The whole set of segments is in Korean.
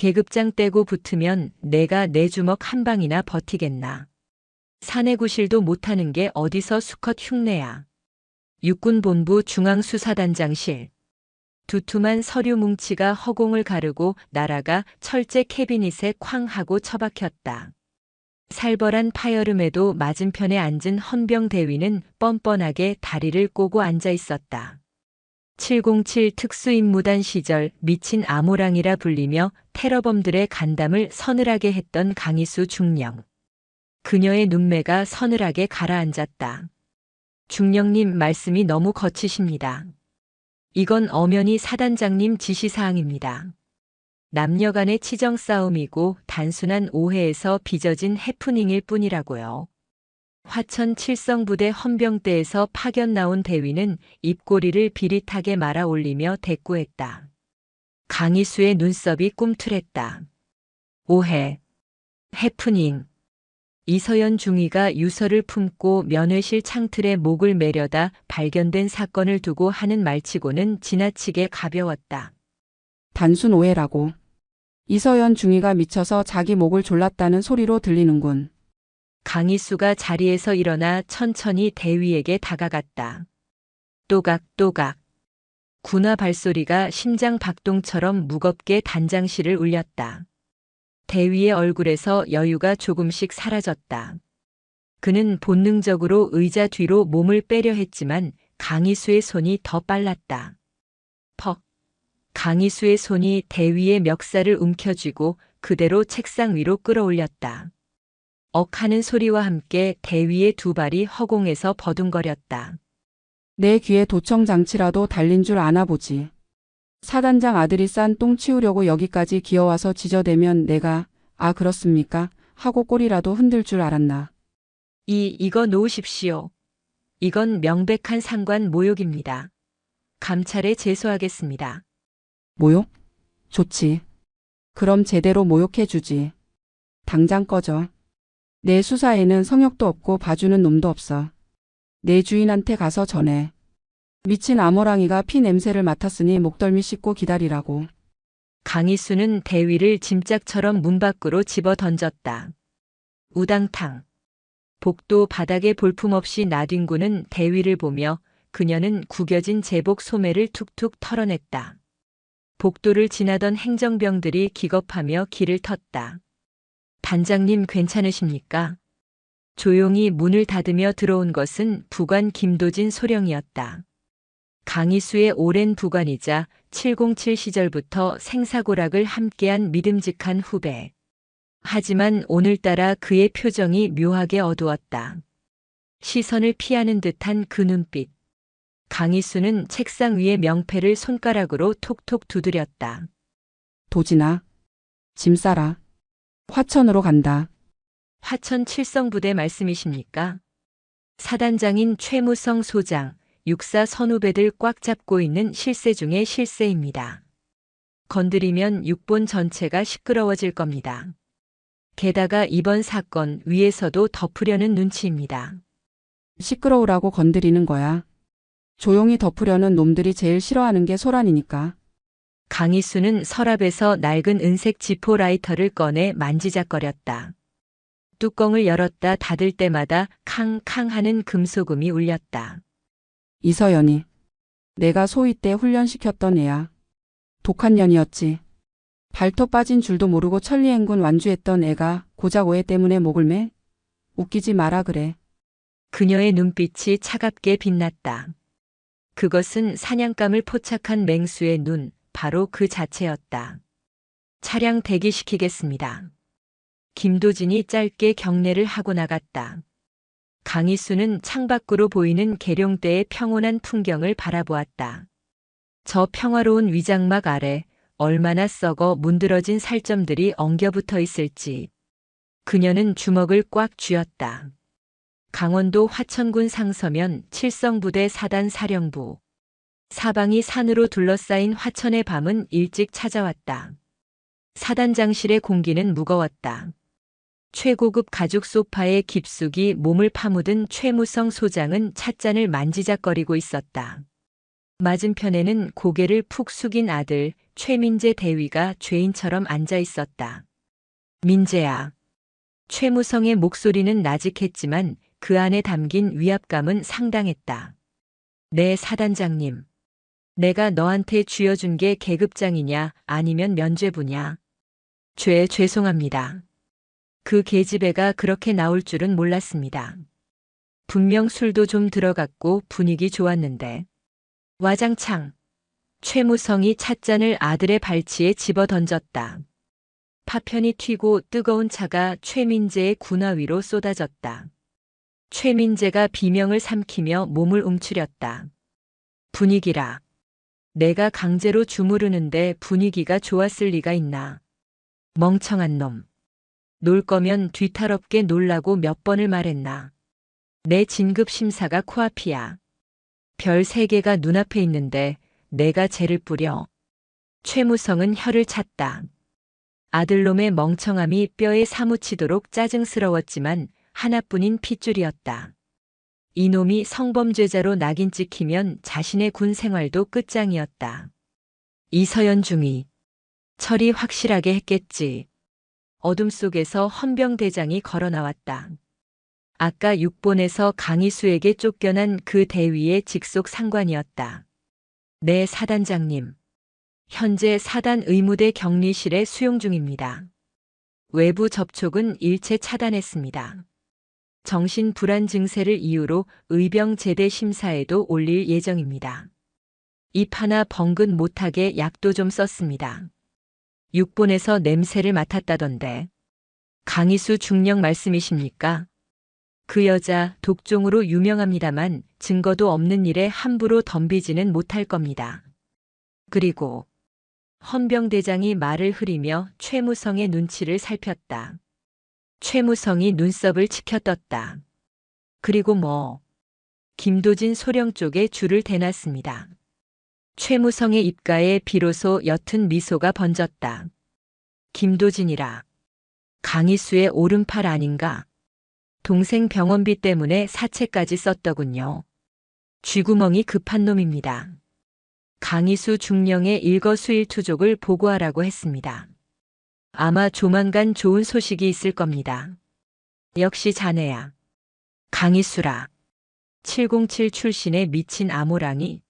계급장 떼고 붙으면 내가 내 주먹 한 방이나 버티겠나. 사내구실도 못하는 게 어디서 수컷 흉내야. 육군본부 중앙수사단장실. 두툼한 서류 뭉치가 허공을 가르고 날아가 철제 캐비닛에 쾅 하고 처박혔다. 살벌한 파열음에도 맞은편에 앉은 헌병 대위는 뻔뻔하게 다리를 꼬고 앉아 있었다. 707 특수임무단 시절 미친 아모랑이라 불리며 테러범들의 간담을 서늘하게 했던 강희수 중령. 그녀의 눈매가 서늘하게 가라앉았다. 중령님 말씀이 너무 거치십니다. 이건 엄연히 사단장님 지시사항입니다. 남녀 간의 치정 싸움이고 단순한 오해에서 빚어진 해프닝일 뿐이라고요. 화천 칠성부대 헌병대에서 파견 나온 대위는 입꼬리를 비릿하게 말아 올리며 대꾸했다. 강희수의 눈썹이 꿈틀했다. 오해, 해프닝. 이서연 중위가 유서를 품고 면회실 창틀에 목을 매려다 발견된 사건을 두고 하는 말치고는 지나치게 가벼웠다. 단순 오해라고. 이서연 중위가 미쳐서 자기 목을 졸랐다는 소리로 들리는군. 강희수가 자리에서 일어나 천천히 대위에게 다가갔다. 또각또각. 군화 발소리가 심장 박동처럼 무겁게 단장실을 울렸다. 대위의 얼굴에서 여유가 조금씩 사라졌다. 그는 본능적으로 의자 뒤로 몸을 빼려 했지만 강희수의 손이 더 빨랐다. 퍽. 강희수의 손이 대위의 멱살을 움켜쥐고 그대로 책상 위로 끌어올렸다. 억 하는 소리와 함께 대위의 두 발이 허공에서 버둥거렸다. 내 귀에 도청장치라도 달린 줄 아나 보지. 사단장 아들이 싼 똥 치우려고 여기까지 기어와서 지저대면 내가 아 그렇습니까? 하고 꼬리라도 흔들 줄 알았나. 이거 놓으십시오. 이건 명백한 상관 모욕입니다. 감찰에 제소하겠습니다. 모욕? 좋지. 그럼 제대로 모욕해 주지. 당장 꺼져. 내 수사에는 성역도 없고 봐주는 놈도 없어. 내 주인한테 가서 전해. 미친 아모랑이가 피 냄새를 맡았으니 목덜미 씻고 기다리라고. 강희수는 대위를 짐짝처럼 문 밖으로 집어 던졌다. 우당탕. 복도 바닥에 볼품없이 나뒹구는 대위를 보며 그녀는 구겨진 제복 소매를 툭툭 털어냈다. 복도를 지나던 행정병들이 기겁하며 길을 텄다. 단장님 괜찮으십니까? 조용히 문을 닫으며 들어온 것은 부관 김도진 소령이었다. 강희수의 오랜 부관이자 707 시절부터 생사고락을 함께한 믿음직한 후배. 하지만 오늘따라 그의 표정이 묘하게 어두웠다. 시선을 피하는 듯한 그 눈빛. 강희수는 책상 위에 명패를 손가락으로 톡톡 두드렸다. 도진아. 짐 싸라. 화천으로 간다. 화천 칠성부대 말씀이십니까? 사단장인 최무성 소장, 육사 선후배들 꽉 잡고 있는 실세 중의 실세입니다. 건드리면 육본 전체가 시끄러워질 겁니다. 게다가 이번 사건 위에서도 덮으려는 눈치입니다. 시끄러우라고 건드리는 거야. 조용히 덮으려는 놈들이 제일 싫어하는 게 소란이니까. 강희수는 서랍에서 낡은 은색 지포 라이터를 꺼내 만지작거렸다. 뚜껑을 열었다 닫을 때마다 캉캉 하는 금소금이 울렸다. 이서연이. 내가 소위 때 훈련시켰던 애야. 독한 년이었지. 발톱 빠진 줄도 모르고 천리행군 완주했던 애가 고작 오해 때문에 목을 매? 웃기지 마라 그래. 그녀의 눈빛이 차갑게 빛났다. 그것은 사냥감을 포착한 맹수의 눈, 바로 그 자체였다. 차량 대기시키겠습니다. 김도진이 짧게 경례를 하고 나갔다. 강희수는 창밖으로 보이는 계룡대의 평온한 풍경을 바라보았다. 저 평화로운 위장막 아래 얼마나 썩어 문드러진 살점들이 엉겨붙어 있을지. 그녀는 주먹을 꽉 쥐었다. 강원도 화천군 상서면 칠성부대 사단 사령부. 사방이 산으로 둘러싸인 화천의 밤은 일찍 찾아왔다. 사단장실의 공기는 무거웠다. 최고급 가죽 소파에 깊숙이 몸을 파묻은 최무성 소장은 찻잔을 만지작거리고 있었다. 맞은편에는 고개를 푹 숙인 아들 최민재 대위가 죄인처럼 앉아 있었다. 민재야. 최무성의 목소리는 나직했지만 그 안에 담긴 위압감은 상당했다. 네, 사단장님. 내가 너한테 쥐어준 게 계급장이냐 아니면 면죄부냐. 죄송합니다. 그 계집애가 그렇게 나올 줄은 몰랐습니다. 분명 술도 좀 들어갔고 분위기 좋았는데. 와장창. 최무성이 찻잔을 아들의 발치에 집어 던졌다. 파편이 튀고 뜨거운 차가 최민재의 군화 위로 쏟아졌다. 최민재가 비명을 삼키며 몸을 움츠렸다. 분위기라. 내가 강제로 주무르는데 분위기가 좋았을 리가 있나. 멍청한 놈. 놀 거면 뒤탈없게 놀라고 몇 번을 말했나. 내 진급 심사가 코앞이야. 별 3개가 눈앞에 있는데 내가 죄를 뿌려. 최무성은 혀를 찼다. 아들놈의 멍청함이 뼈에 사무치도록 짜증스러웠지만 하나뿐인 핏줄이었다. 이놈이 성범죄자로 낙인 찍히면 자신의 군 생활도 끝장이었다. 이서연 중위. 처리 확실하게 했겠지. 어둠 속에서 헌병대장이 걸어 나왔다. 아까 6본에서 강희수에게 쫓겨난 그 대위의 직속 상관이었다. 네, 사단장님. 현재 사단 의무대 격리실에 수용 중입니다. 외부 접촉은 일체 차단했습니다. 정신불안 증세를 이유로 의병 제대 심사에도 올릴 예정입니다. 입 하나 벙긋 못하게 약도 좀 썼습니다. 6본에서 냄새를 맡았다던데. 강희수 중령 말씀이십니까? 그 여자 독종으로 유명합니다만 증거도 없는 일에 함부로 덤비지는 못할 겁니다. 그리고 헌병대장이 말을 흐리며 최무성의 눈치를 살폈다. 최무성이 눈썹을 치켜떴다. 그리고 뭐. 김도진 소령 쪽에 줄을 대놨습니다. 최무성의 입가에 비로소 옅은 미소가 번졌다. 김도진이라. 강희수의 오른팔 아닌가. 동생 병원비 때문에 사채까지 썼더군요. 쥐구멍이 급한 놈입니다. 강희수 중령의 일거수일투족을 보고하라고 했습니다. 아마 조만간 좋은 소식이 있을 겁니다. 역시 자네야. 강희수라. 707 출신의 미친 암호랑이.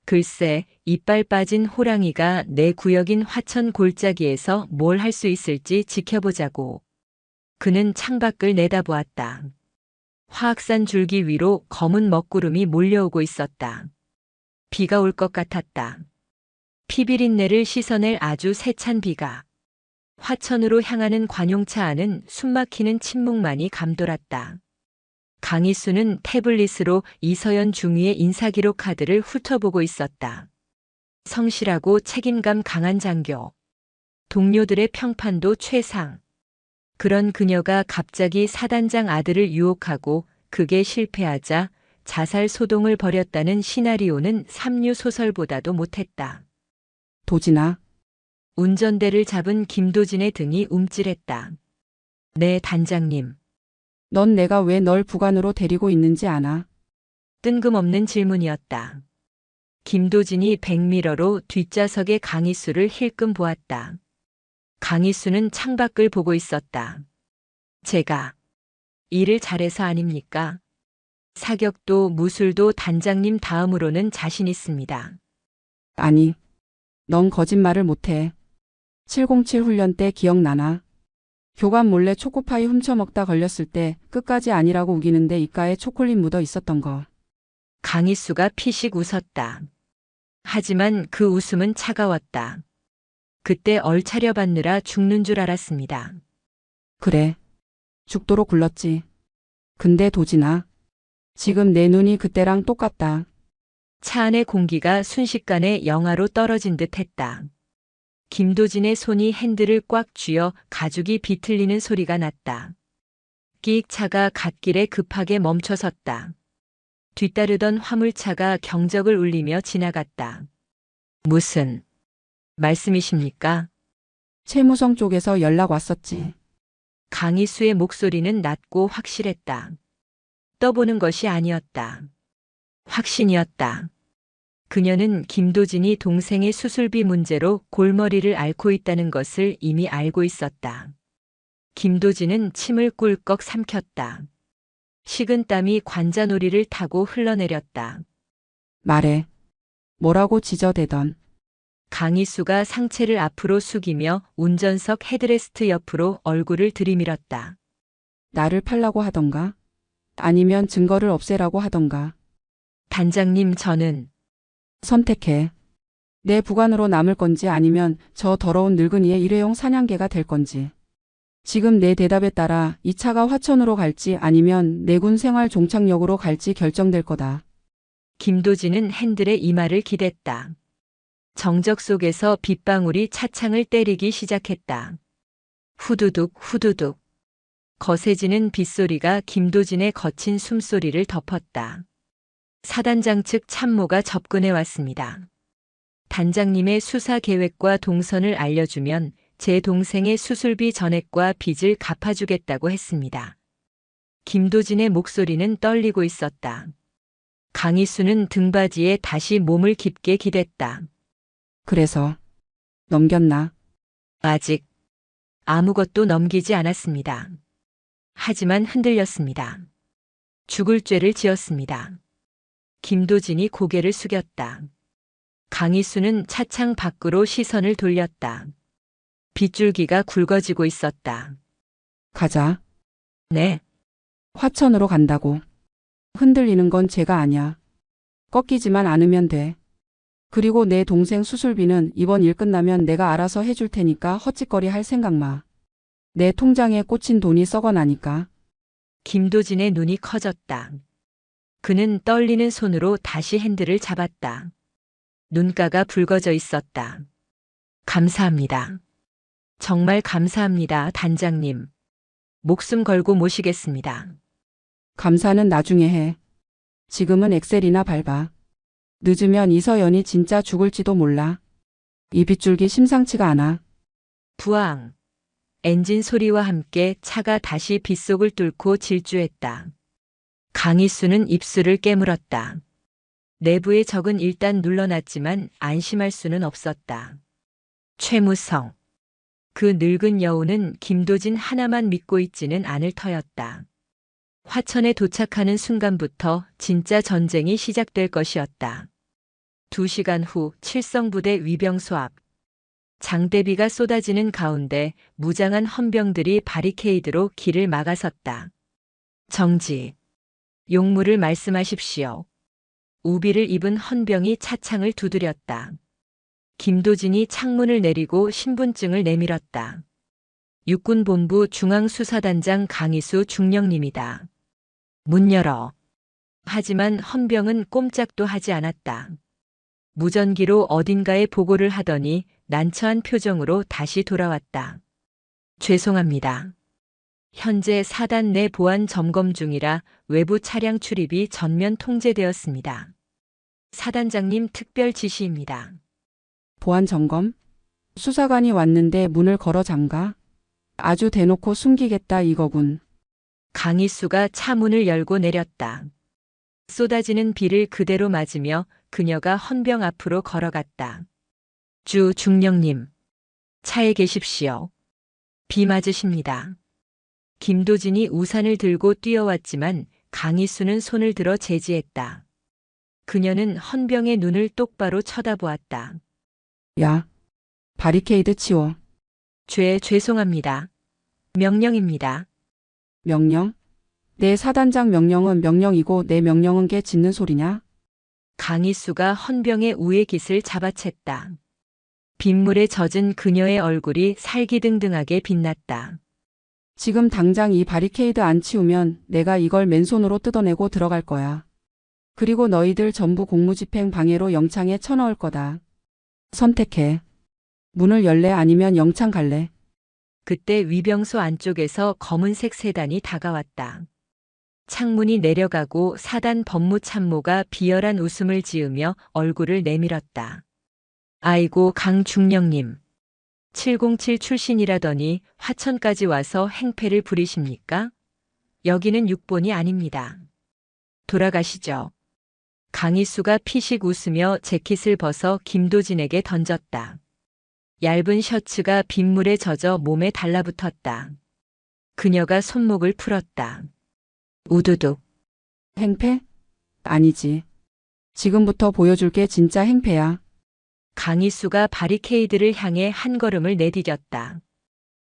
글쎄, 이빨 빠진 호랑이가 내 구역인 화천 골짜기에서 뭘 할 수 있을지 지켜보자고. 그는 창밖을 내다보았다. 화악산 줄기 위로 검은 먹구름이 몰려오고 있었다. 비가 올 것 같았다. 피비린내를 씻어낼 아주 세찬 비가. 화천으로 향하는 관용차 안은 숨막히는 침묵만이 감돌았다. 강희수는 태블릿으로 이서연 중위의 인사기록 카드를 훑어보고 있었다. 성실하고 책임감 강한 장교. 동료들의 평판도 최상. 그런 그녀가 갑자기 사단장 아들을 유혹하고 그게 실패하자 자살 소동을 벌였다는 시나리오는 삼류 소설보다도 못했다. 도진아. 운전대를 잡은 김도진의 등이 움찔했다. 네, 단장님. 넌 내가 왜 널 부관으로 데리고 있는지 아나? 뜬금없는 질문이었다. 김도진이 백미러로 뒷좌석의 강희수를 힐끔 보았다. 강희수는 창밖을 보고 있었다. 제가 일을 잘해서 아닙니까? 사격도 무술도 단장님 다음으로는 자신 있습니다. 아니. 넌 거짓말을 못해. 707 훈련 때 기억나나? 교관 몰래 초코파이 훔쳐먹다 걸렸을 때 끝까지 아니라고 우기는데 입가에 초콜릿 묻어 있었던 거. 강희수가 피식 웃었다. 하지만 그 웃음은 차가웠다. 그때 얼차려 받느라 죽는 줄 알았습니다. 그래. 죽도록 굴렀지. 근데 도진아. 지금 내 눈이 그때랑 똑같다. 차 안의 공기가 순식간에 영하로 떨어진 듯 했다. 김도진의 손이 핸들을 꽉 쥐어 가죽이 비틀리는 소리가 났다. 끼익 차가 갓길에 급하게 멈춰섰다. 뒤따르던 화물차가 경적을 울리며 지나갔다. 무슨 말씀이십니까? 최무성 쪽에서 연락 왔었지. 강희수의 목소리는 낮고 확실했다. 떠보는 것이 아니었다. 확신이었다. 그녀는 김도진이 동생의 수술비 문제로 골머리를 앓고 있다는 것을 이미 알고 있었다. 김도진은 침을 꿀꺽 삼켰다. 식은땀이 관자놀이를 타고 흘러내렸다. 말해. 뭐라고 지저대던. 강희수가 상체를 앞으로 숙이며 운전석 헤드레스트 옆으로 얼굴을 들이밀었다. 나를 팔라고 하던가? 아니면 증거를 없애라고 하던가? 단장님, 저는 선택해. 내 부관으로 남을 건지 아니면 저 더러운 늙은이의 일회용 사냥개가 될 건지. 지금 내 대답에 따라 이 차가 화천으로 갈지 아니면 내군 생활 종착역으로 갈지 결정될 거다. 김도진은 핸들에 이마를 기댔다. 정적 속에서 빗방울이 차창을 때리기 시작했다. 후두둑 후두둑. 거세지는 빗소리가 김도진의 거친 숨소리를 덮었다. 사단장 측 참모가 접근해 왔습니다. 단장님의 수사 계획과 동선을 알려주면 제 동생의 수술비 전액과 빚을 갚아주겠다고 했습니다. 김도진의 목소리는 떨리고 있었다. 강희수는 등받이에 다시 몸을 깊게 기댔다. 그래서 넘겼나? 아직 아무것도 넘기지 않았습니다. 하지만 흔들렸습니다. 죽을 죄를 지었습니다. 김도진이 고개를 숙였다. 강희수는 차창 밖으로 시선을 돌렸다. 빗줄기가 굵어지고 있었다. 가자. 네, 화천으로 간다고. 흔들리는 건 제가 아니야. 꺾이지만 않으면 돼. 그리고 내 동생 수술비는 이번 일 끝나면 내가 알아서 해줄 테니까 헛짓거리 할 생각 마. 내 통장에 꽂힌 돈이 썩어나니까. 김도진의 눈이 커졌다. 그는 떨리는 손으로 다시 핸들을 잡았다. 눈가가 붉어져 있었다. 감사합니다. 정말 감사합니다, 단장님. 목숨 걸고 모시겠습니다. 감사는 나중에 해. 지금은 엑셀이나 밟아. 늦으면 이서연이 진짜 죽을지도 몰라. 이 빗줄기 심상치가 않아. 부앙. 엔진 소리와 함께 차가 다시 빗속을 뚫고 질주했다. 강희수는 입술을 깨물었다. 내부의 적은 일단 눌러놨지만 안심할 수는 없었다. 최무성. 그 늙은 여우는 김도진 하나만 믿고 있지는 않을 터였다. 화천에 도착하는 순간부터 진짜 전쟁이 시작될 것이었다. 2시간 후 칠성부대 위병소 앞. 장대비가 쏟아지는 가운데 무장한 헌병들이 바리케이드로 길을 막아섰다. 정지. 용무를 말씀하십시오. 우비를 입은 헌병이 차창을 두드렸다. 김도진이 창문을 내리고 신분증을 내밀었다. 육군본부 중앙수사단장 강희수 중령님이다. 문 열어. 하지만 헌병은 꼼짝도 하지 않았다. 무전기로 어딘가에 보고를 하더니 난처한 표정으로 다시 돌아왔다. 죄송합니다. 현재 사단 내 보안 점검 중이라 외부 차량 출입이 전면 통제되었습니다. 사단장님 특별 지시입니다. 보안 점검? 수사관이 왔는데 문을 걸어 잠가? 아주 대놓고 숨기겠다 이거군. 강희수가 차 문을 열고 내렸다. 쏟아지는 비를 그대로 맞으며 그녀가 헌병 앞으로 걸어갔다. 주 중령님, 차에 계십시오. 비 맞으십니다. 김도진이 우산을 들고 뛰어왔지만 강희수는 손을 들어 제지했다. 그녀는 헌병의 눈을 똑바로 쳐다보았다. 야, 바리케이드 치워. 죄송합니다. 명령입니다. 명령? 내 사단장 명령은 명령이고 내 명령은 개 짖는 소리냐? 강희수가 헌병의 우의 깃을 잡아챘다. 빗물에 젖은 그녀의 얼굴이 살기등등하게 빛났다. 지금 당장 이 바리케이드 안 치우면 내가 이걸 맨손으로 뜯어내고 들어갈 거야. 그리고 너희들 전부 공무집행 방해로 영창에 쳐넣을 거다. 선택해. 문을 열래 아니면 영창 갈래? 그때 위병소 안쪽에서 검은색 세단이 다가왔다. 창문이 내려가고 사단 법무참모가 비열한 웃음을 지으며 얼굴을 내밀었다. 아이고 강 중령님. 707 출신이라더니 화천까지 와서 행패를 부리십니까? 여기는 육본이 아닙니다. 돌아가시죠. 강희수가 피식 웃으며 재킷을 벗어 김도진에게 던졌다. 얇은 셔츠가 빗물에 젖어 몸에 달라붙었다. 그녀가 손목을 풀었다. 우두둑. 행패? 아니지. 지금부터 보여줄게 진짜 행패야. 강희수가 바리케이드를 향해 한 걸음을 내디뎠다.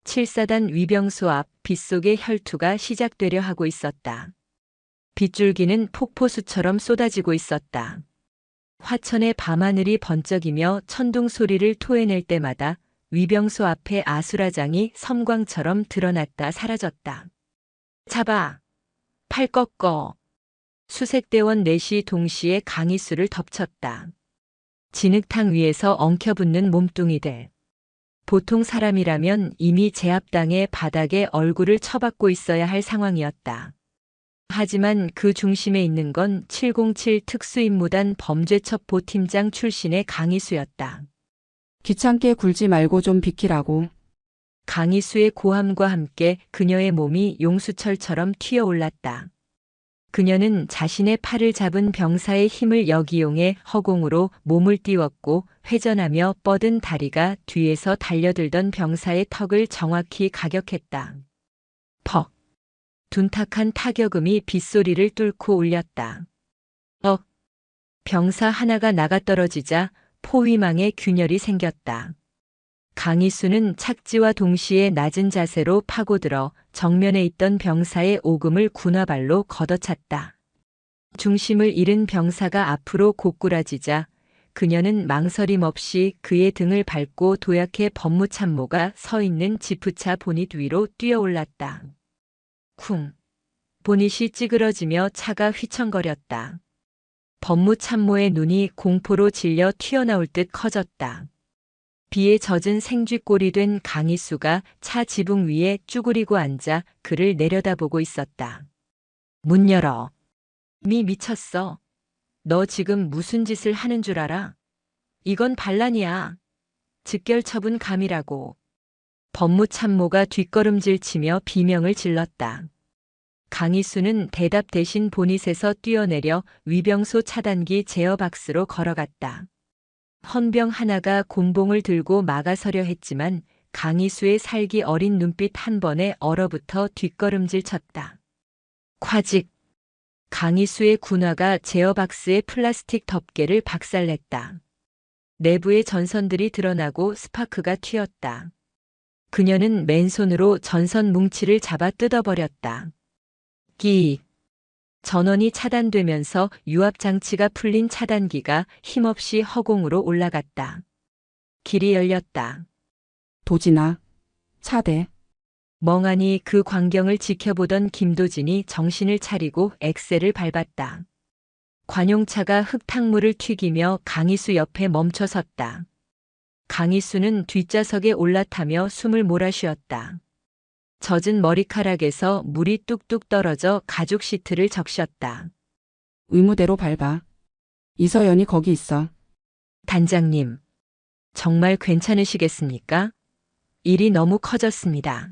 7사단 위병소 앞 빗속의 혈투가 시작되려 하고 있었다. 빗줄기는 폭포수처럼 쏟아지고 있었다. 화천의 밤하늘이 번쩍이며 천둥 소리를 토해낼 때마다 위병소 앞의 아수라장이 섬광처럼 드러났다 사라졌다. 잡아! 팔 꺾어! 수색대원 넷이 동시에 강희수를 덮쳤다. 진흙탕 위에서 엉켜붙는 몸뚱이들. 보통 사람이라면 이미 제압당해 바닥에 얼굴을 처박고 있어야 할 상황이었다. 하지만 그 중심에 있는 건 707 특수임무단 범죄첩보 팀장 출신의 강희수였다. 귀찮게 굴지 말고 좀 비키라고. 강희수의 고함과 함께 그녀의 몸이 용수철처럼 튀어올랐다. 그녀는 자신의 팔을 잡은 병사의 힘을 역이용해 허공으로 몸을 띄웠고 회전하며 뻗은 다리가 뒤에서 달려들던 병사의 턱을 정확히 가격했다. 퍽! 둔탁한 타격음이 빗소리를 뚫고 울렸다. 병사 하나가 나가떨어지자 포위망에 균열이 생겼다. 강희수는 착지와 동시에 낮은 자세로 파고들어 정면에 있던 병사의 오금을 군화발로 걷어찼다. 중심을 잃은 병사가 앞으로 고꾸라지자 그녀는 망설임 없이 그의 등을 밟고 도약해 법무참모가 서 있는 지프차 보닛 위로 뛰어올랐다. 쿵! 보닛이 찌그러지며 차가 휘청거렸다. 법무참모의 눈이 공포로 질려 튀어나올 듯 커졌다. 비에 젖은 생쥐꼴이 된 강희수가 차 지붕 위에 쭈그리고 앉아 그를 내려다보고 있었다. 문 열어. 미쳤어. 너 지금 무슨 짓을 하는 줄 알아? 이건 반란이야. 즉결처분 감이라고. 법무참모가 뒷걸음질 치며 비명을 질렀다. 강희수는 대답 대신 보닛에서 뛰어내려 위병소 차단기 제어 박스로 걸어갔다. 헌병 하나가 곤봉을 들고 막아서려 했지만 강희수의 살기 어린 눈빛 한 번에 얼어붙어 뒷걸음질 쳤다. 콰직! 강희수의 군화가 제어박스의 플라스틱 덮개를 박살냈다. 내부의 전선들이 드러나고 스파크가 튀었다. 그녀는 맨손으로 전선 뭉치를 잡아 뜯어버렸다. 끼익! 전원이 차단되면서 유압 장치가 풀린 차단기가 힘없이 허공으로 올라갔다. 길이 열렸다. 도진아. 차대. 멍하니 그 광경을 지켜보던 김도진이 정신을 차리고 엑셀을 밟았다. 관용차가 흙탕물을 튀기며 강희수 옆에 멈춰섰다. 강희수는 뒷좌석에 올라타며 숨을 몰아쉬었다. 젖은 머리카락에서 물이 뚝뚝 떨어져 가죽 시트를 적셨다. 의무대로 밟아. 이서연이 거기 있어. 단장님, 정말 괜찮으시겠습니까? 일이 너무 커졌습니다.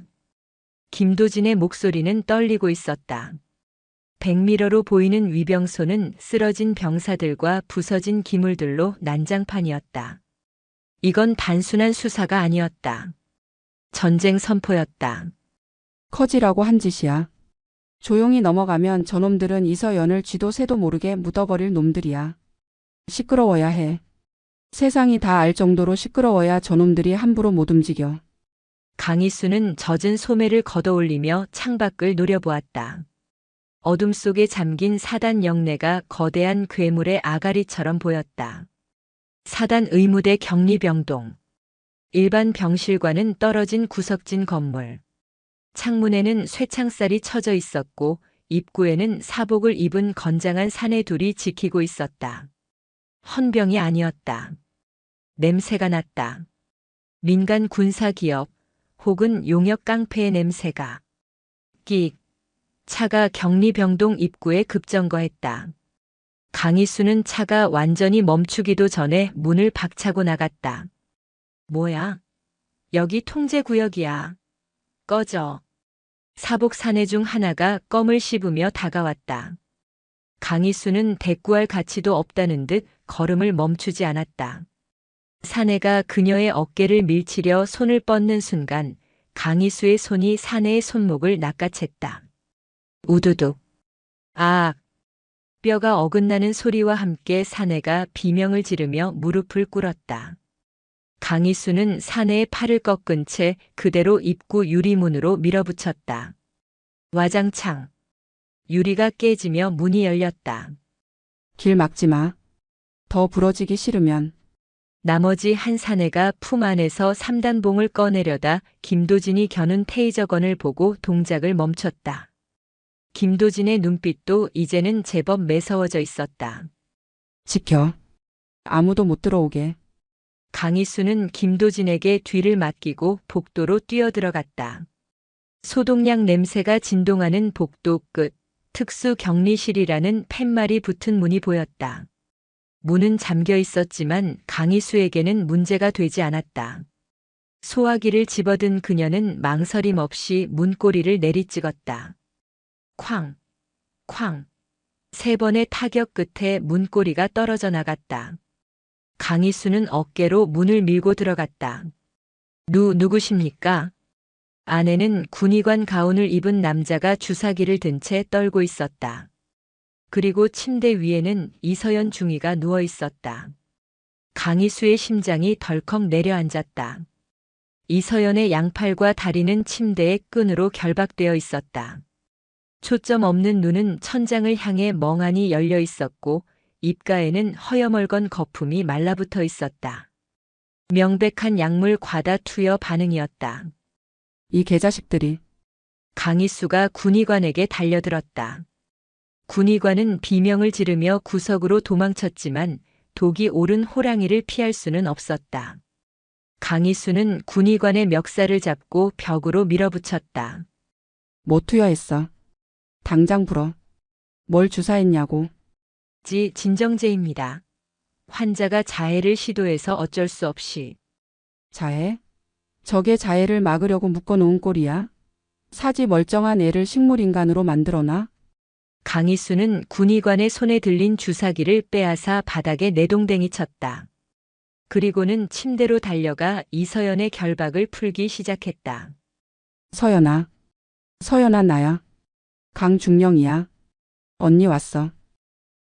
김도진의 목소리는 떨리고 있었다. 백미러로 보이는 위병소는 쓰러진 병사들과 부서진 기물들로 난장판이었다. 이건 단순한 수사가 아니었다. 전쟁 선포였다. 커지라고 한 짓이야. 조용히 넘어가면 저놈들은 이서연을 쥐도 새도 모르게 묻어버릴 놈들이야. 시끄러워야 해. 세상이 다 알 정도로 시끄러워야 저놈들이 함부로 못 움직여. 강희수는 젖은 소매를 걷어올리며 창밖을 노려보았다. 어둠 속에 잠긴 사단 영내가 거대한 괴물의 아가리처럼 보였다. 사단 의무대 격리병동. 일반 병실과는 떨어진 구석진 건물. 창문에는 쇠창살이 쳐져 있었고 입구에는 사복을 입은 건장한 사내 둘이 지키고 있었다. 헌병이 아니었다. 냄새가 났다. 민간 군사기업 혹은 용역 깡패의 냄새가. 끽. 차가 격리병동 입구에 급정거했다. 강희수는 차가 완전히 멈추기도 전에 문을 박차고 나갔다. 뭐야? 여기 통제구역이야. 꺼져. 사복 사내 중 하나가 껌을 씹으며 다가왔다. 강희수는 대꾸할 가치도 없다는 듯 걸음을 멈추지 않았다. 사내가 그녀의 어깨를 밀치려 손을 뻗는 순간 강희수의 손이 사내의 손목을 낚아챘다. 우두둑. 아! 뼈가 어긋나는 소리와 함께 사내가 비명을 지르며 무릎을 꿇었다. 강희수는 사내의 팔을 꺾은 채 그대로 입구 유리문으로 밀어붙였다. 와장창. 유리가 깨지며 문이 열렸다. 길 막지 마. 더 부러지기 싫으면. 나머지 한 사내가 품 안에서 3단봉을 꺼내려다 김도진이 겨눈 테이저건을 보고 동작을 멈췄다. 김도진의 눈빛도 이제는 제법 매서워져 있었다. 지켜. 아무도 못 들어오게. 강희수는 김도진에게 뒤를 맡기고 복도로 뛰어들어갔다. 소독약 냄새가 진동하는 복도 끝, 특수 격리실이라는 팻말이 붙은 문이 보였다. 문은 잠겨 있었지만 강희수에게는 문제가 되지 않았다. 소화기를 집어든 그녀는 망설임 없이 문고리를 내리찍었다. 쾅, 쾅. 3번의 타격 끝에 문고리가 떨어져 나갔다. 강희수는 어깨로 문을 밀고 들어갔다. 누구십니까? 안에는 군의관 가운을 입은 남자가 주사기를 든 채 떨고 있었다. 그리고 침대 위에는 이서연 중위가 누워 있었다. 강희수의 심장이 덜컥 내려앉았다. 이서연의 양팔과 다리는 침대의 끈으로 결박되어 있었다. 초점 없는 눈은 천장을 향해 멍하니 열려 있었고 입가에는 허여멀건 거품이 말라붙어 있었다. 명백한 약물 과다 투여 반응이었다. 이 개자식들이. 강희수가 군의관에게 달려들었다. 군의관은 비명을 지르며 구석으로 도망쳤지만 독이 오른 호랑이를 피할 수는 없었다. 강희수는 군의관의 멱살을 잡고 벽으로 밀어붙였다. 뭐 투여했어? 당장 불어. 뭘 주사했냐고. 진정제입니다. 환자가 자해를 시도해서 어쩔 수 없이. 자해? 저게 자해를 막으려고 묶어놓은 꼴이야? 사지 멀쩡한 애를 식물인간으로 만들어놔? 강희수는 군의관의 손에 들린 주사기를 빼앗아 바닥에 내동댕이 쳤다. 그리고는 침대로 달려가 이서연의 결박을 풀기 시작했다. 서연아. 서연아 나야. 강중령이야. 언니 왔어.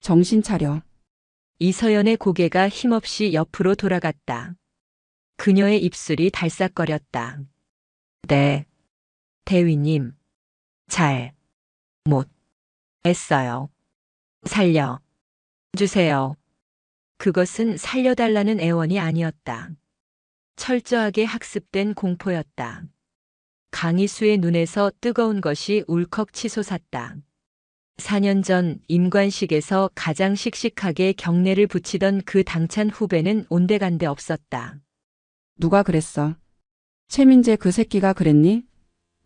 정신 차려. 이서연의 고개가 힘없이 옆으로 돌아갔다. 그녀의 입술이 달싹거렸다. 네. 대위님. 잘. 못. 했어요. 살려. 주세요. 그것은 살려달라는 애원이 아니었다. 철저하게 학습된 공포였다. 강희수의 눈에서 뜨거운 것이 울컥 치솟았다. 4년 전 임관식에서 가장 씩씩하게 경례를 붙이던 그 당찬 후배는 온데간데 없었다. 누가 그랬어? 최민재 그 새끼가 그랬니?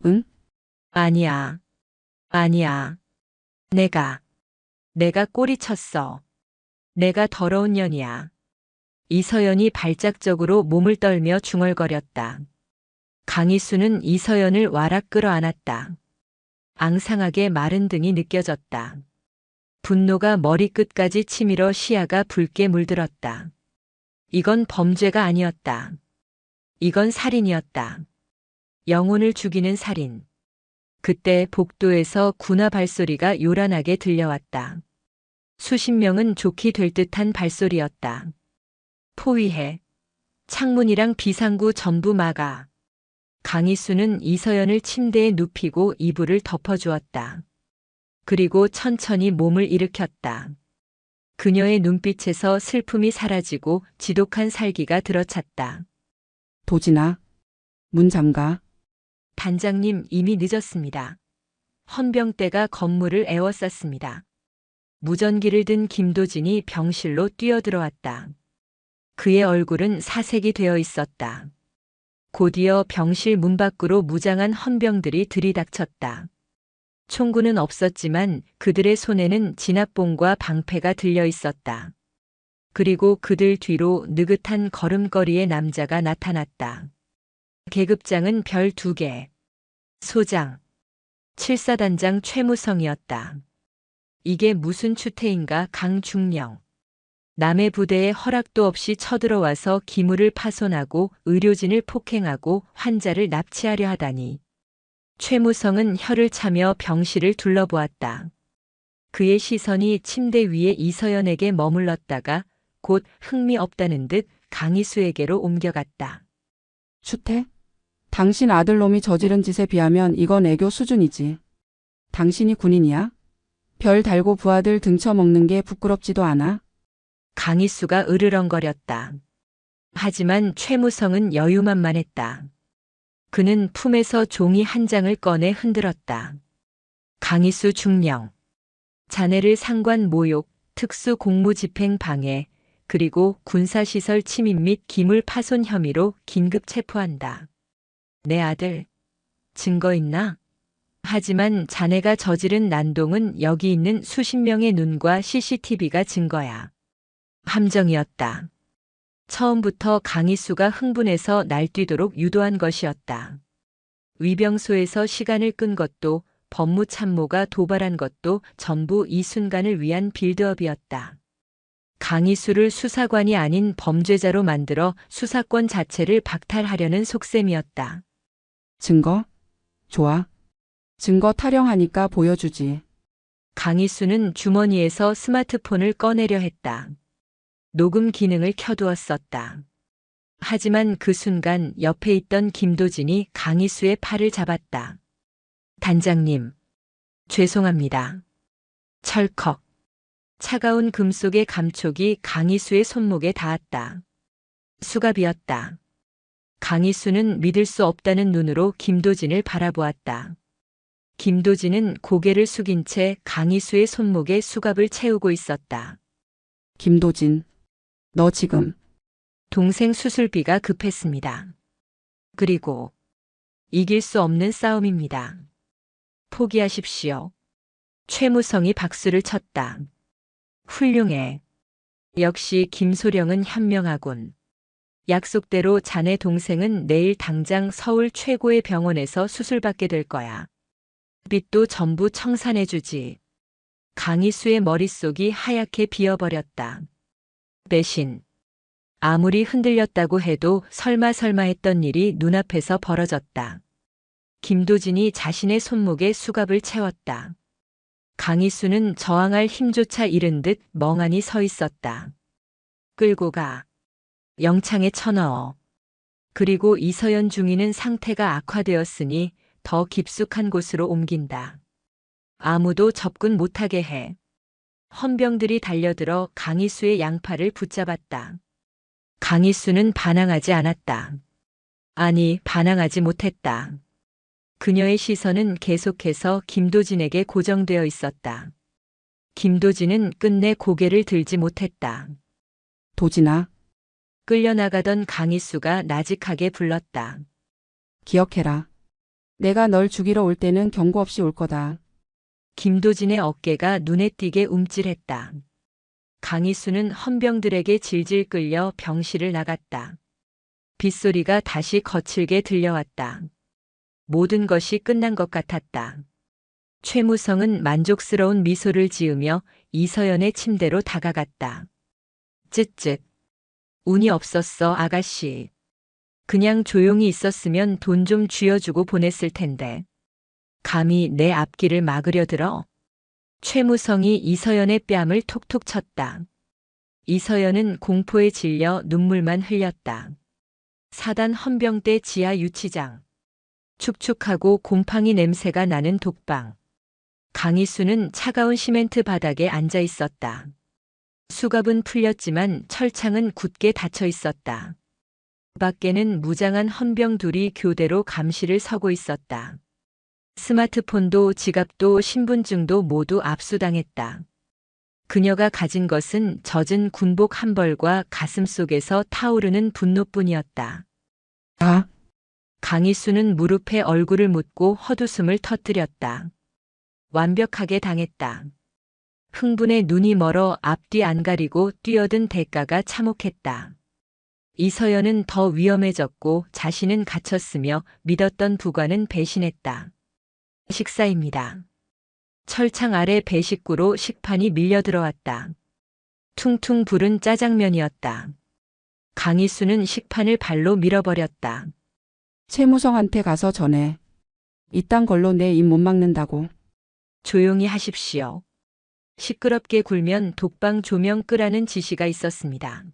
응? 아니야. 아니야. 내가 꼬리 쳤어. 내가 더러운 년이야. 이서연이 발작적으로 몸을 떨며 중얼거렸다. 강희수는 이서연을 와락 끌어안았다. 앙상하게 마른 등이 느껴졌다. 분노가 머리끝까지 치밀어 시야가 붉게 물들었다. 이건 범죄가 아니었다. 이건 살인이었다. 영혼을 죽이는 살인. 그때 복도에서 군화 발소리가 요란하게 들려왔다. 수십 명은 좋게 될 듯한 발소리였다. 포위해. 창문이랑 비상구 전부 막아. 강희수는 이서연을 침대에 눕히고 이불을 덮어주었다. 그리고 천천히 몸을 일으켰다. 그녀의 눈빛에서 슬픔이 사라지고 지독한 살기가 들어찼다. 도진아. 문 잠가. 단장님 이미 늦었습니다. 헌병대가 건물을 에워쌌습니다. 무전기를 든 김도진이 병실로 뛰어들어왔다. 그의 얼굴은 사색이 되어 있었다. 곧이어 병실 문 밖으로 무장한 헌병들이 들이닥쳤다. 총구는 없었지만 그들의 손에는 진압봉과 방패가 들려 있었다. 그리고 그들 뒤로 느긋한 걸음걸이의 남자가 나타났다. 계급장은 별 2개. 소장. 7사단장 최무성이었다. 이게 무슨 추태인가 강중령. 남의 부대에 허락도 없이 쳐들어와서 기물을 파손하고 의료진을 폭행하고 환자를 납치하려 하다니. 최무성은 혀를 차며 병실을 둘러보았다. 그의 시선이 침대 위에 이서연에게 머물렀다가 곧 흥미 없다는 듯 강희수에게로 옮겨갔다. 추태? 당신 아들놈이 저지른 짓에 비하면 이건 애교 수준이지. 당신이 군인이야? 별 달고 부하들 등쳐먹는 게 부끄럽지도 않아? 강희수가 으르렁거렸다. 하지만 최무성은 여유만만했다. 그는 품에서 종이 한 장을 꺼내 흔들었다. 강희수 중령. 자네를 상관 모욕, 특수 공무집행 방해, 그리고 군사시설 침입 및 기물 파손 혐의로 긴급 체포한다. 내 아들, 증거 있나? 하지만 자네가 저지른 난동은 여기 있는 수십 명의 눈과 CCTV가 증거야. 함정이었다. 처음부터 강희수가 흥분해서 날뛰도록 유도한 것이었다. 위병소에서 시간을 끈 것도 법무참모가 도발한 것도 전부 이 순간을 위한 빌드업이었다. 강희수를 수사관이 아닌 범죄자로 만들어 수사권 자체를 박탈하려는 속셈이었다. 증거? 좋아. 증거 타령하니까 보여주지. 강희수는 주머니에서 스마트폰을 꺼내려 했다. 녹음 기능을 켜두었었다. 하지만 그 순간 옆에 있던 김도진이 강희수의 팔을 잡았다. 단장님, 죄송합니다. 철컥. 차가운 금속의 감촉이 강희수의 손목에 닿았다. 수갑이었다. 강희수는 믿을 수 없다는 눈으로 김도진을 바라보았다. 김도진은 고개를 숙인 채 강희수의 손목에 수갑을 채우고 있었다. 김도진, 너 지금 동생 수술비가 급했습니다. 그리고 이길 수 없는 싸움입니다. 포기하십시오. 최무성이 박수를 쳤다. 훌륭해. 역시 김소령은 현명하군. 약속대로 자네 동생은 내일 당장 서울 최고의 병원에서 수술받게 될 거야. 빚도 전부 청산해주지. 강희수의 머릿속이 하얗게 비어버렸다. 배신. 아무리 흔들렸다고 해도 설마 했던 일이 눈앞에서 벌어졌다. 김도진이 자신의 손목에 수갑을 채웠다. 강희수는 저항할 힘조차 잃은 듯 멍하니 서 있었다. 끌고 가. 영창에 쳐넣어. 그리고 이서연 중위는 상태가 악화되었으니 더 깊숙한 곳으로 옮긴다. 아무도 접근 못하게 해. 헌병들이 달려들어 강희수의 양팔을 붙잡았다. 강희수는 반항하지 않았다. 아니, 반항하지 못했다. 그녀의 시선은 계속해서 김도진에게 고정되어 있었다. 김도진은 끝내 고개를 들지 못했다. 도진아, 끌려나가던 강희수가 나직하게 불렀다. 기억해라. 내가 널 죽이러 올 때는 경고 없이 올 거다. 김도진의 어깨가 눈에 띄게 움찔했다. 강희수는 헌병들에게 질질 끌려 병실을 나갔다. 빗소리가 다시 거칠게 들려왔다. 모든 것이 끝난 것 같았다. 최무성은 만족스러운 미소를 지으며 이서연의 침대로 다가갔다. 쯧쯧. 운이 없었어, 아가씨. 그냥 조용히 있었으면 돈 좀 쥐어주고 보냈을 텐데. 감히 내 앞길을 막으려 들어? 최무성이 이서연의 뺨을 톡톡 쳤다. 이서연은 공포에 질려 눈물만 흘렸다. 사단 헌병대 지하 유치장. 축축하고 곰팡이 냄새가 나는 독방. 강희수는 차가운 시멘트 바닥에 앉아 있었다. 수갑은 풀렸지만 철창은 굳게 닫혀 있었다. 밖에는 무장한 헌병 둘이 교대로 감시를 서고 있었다. 스마트폰도 지갑도 신분증도 모두 압수당했다. 그녀가 가진 것은 젖은 군복 한 벌과 가슴 속에서 타오르는 분노뿐이었다. 아, 강희수는 무릎에 얼굴을 묻고 헛웃음을 터뜨렸다. 완벽하게 당했다. 흥분에 눈이 멀어 앞뒤 안 가리고 뛰어든 대가가 참혹했다. 이서연은 더 위험해졌고 자신은 갇혔으며 믿었던 부관은 배신했다. 식사입니다. 철창 아래 배 식구로 식판이 밀려 들어왔다. 퉁퉁 부른 짜장면이었다. 강희수는 식판을 발로 밀어버렸다. 최무성한테 가서 전해. 이딴 걸로 내 입 못 막는다고. 조용히 하십시오. 시끄럽게 굴면 독방 조명 끄라는 지시가 있었습니다.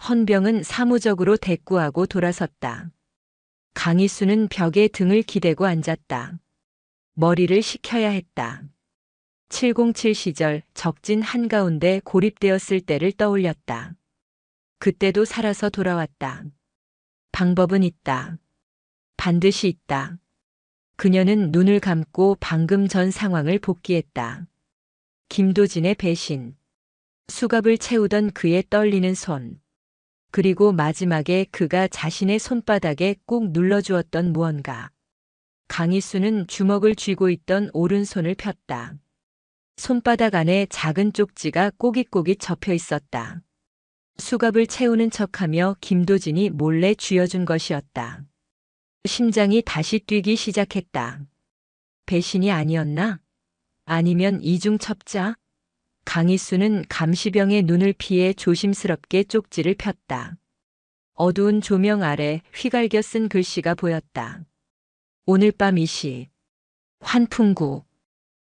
헌병은 사무적으로 대꾸하고 돌아섰다. 강희수는 벽에 등을 기대고 앉았다. 머리를 식혀야 했다. 707 시절 적진 한가운데 고립되었을 때를 떠올렸다. 그때도 살아서 돌아왔다. 방법은 있다. 반드시 있다. 그녀는 눈을 감고 방금 전 상황을 복기했다. 김도진의 배신, 수갑을 채우던 그의 떨리는 손, 그리고 마지막에 그가 자신의 손바닥에 꾹 눌러주었던 무언가. 강희수는 주먹을 쥐고 있던 오른손을 폈다. 손바닥 안에 작은 쪽지가 꼬깃꼬깃 접혀 있었다. 수갑을 채우는 척하며 김도진이 몰래 쥐어준 것이었다. 심장이 다시 뛰기 시작했다. 배신이 아니었나? 아니면 이중첩자? 강희수는 감시병의 눈을 피해 조심스럽게 쪽지를 폈다. 어두운 조명 아래 휘갈겨 쓴 글씨가 보였다. 오늘 밤 2시. 환풍구.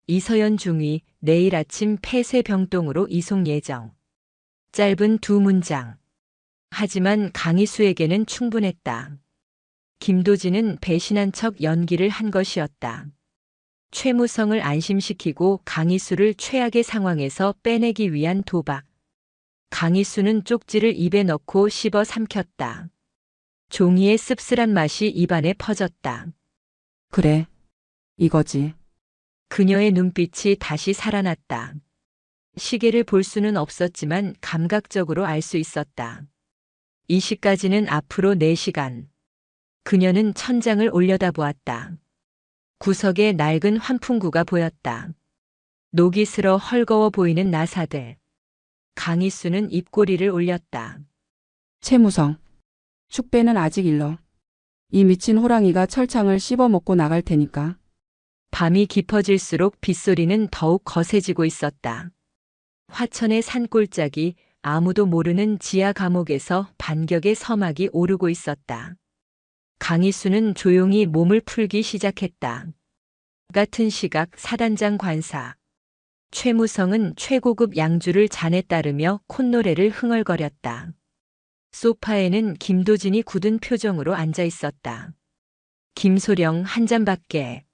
이서연 중위 내일 아침 폐쇄병동으로 이송 예정. 짧은 두 문장. 하지만 강희수에게는 충분했다. 김도진은 배신한 척 연기를 한 것이었다. 최무성을 안심시키고 강희수를 최악의 상황에서 빼내기 위한 도박. 강희수는 쪽지를 입에 넣고 씹어 삼켰다. 종이의 씁쓸한 맛이 입안에 퍼졌다. 그래. 이거지. 그녀의 눈빛이 다시 살아났다. 시계를 볼 수는 없었지만 감각적으로 알 수 있었다. 이 시까지는 앞으로 4시간. 그녀는 천장을 올려다보았다. 구석에 낡은 환풍구가 보였다. 녹이 슬어 헐거워 보이는 나사들. 강희수는 입꼬리를 올렸다. 최무성. 축배는 아직 일러. 이 미친 호랑이가 철창을 씹어먹고 나갈 테니까. 밤이 깊어질수록 빗소리는 더욱 거세지고 있었다. 화천의 산골짜기, 아무도 모르는 지하 감옥에서 반격의 서막이 오르고 있었다. 강희수는 조용히 몸을 풀기 시작했다. 같은 시각 사단장 관사. 최무성은 최고급 양주를 잔에 따르며 콧노래를 흥얼거렸다. 소파에는 김도진이 굳은 표정으로 앉아 있었다. 김소령 한 잔밖에.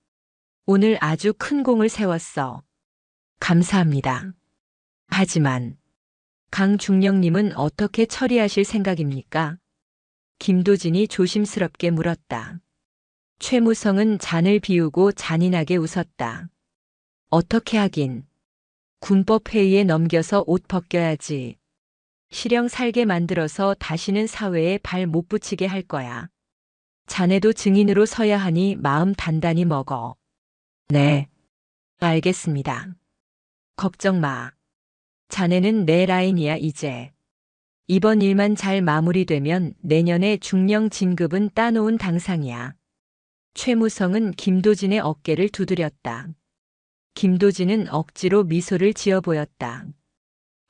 오늘 아주 큰 공을 세웠어. 감사합니다. 하지만 강중령님은 어떻게 처리하실 생각입니까? 김도진이 조심스럽게 물었다. 최무성은 잔을 비우고 잔인하게 웃었다. 어떻게 하긴. 군법회의에 넘겨서 옷 벗겨야지. 실형 살게 만들어서 다시는 사회에 발 못 붙이게 할 거야. 자네도 증인으로 서야 하니 마음 단단히 먹어. 네. 알겠습니다. 걱정 마. 자네는 내 라인이야 이제. 이번 일만 잘 마무리되면 내년에 중령 진급은 따놓은 당상이야. 최무성은 김도진의 어깨를 두드렸다. 김도진은 억지로 미소를 지어 보였다.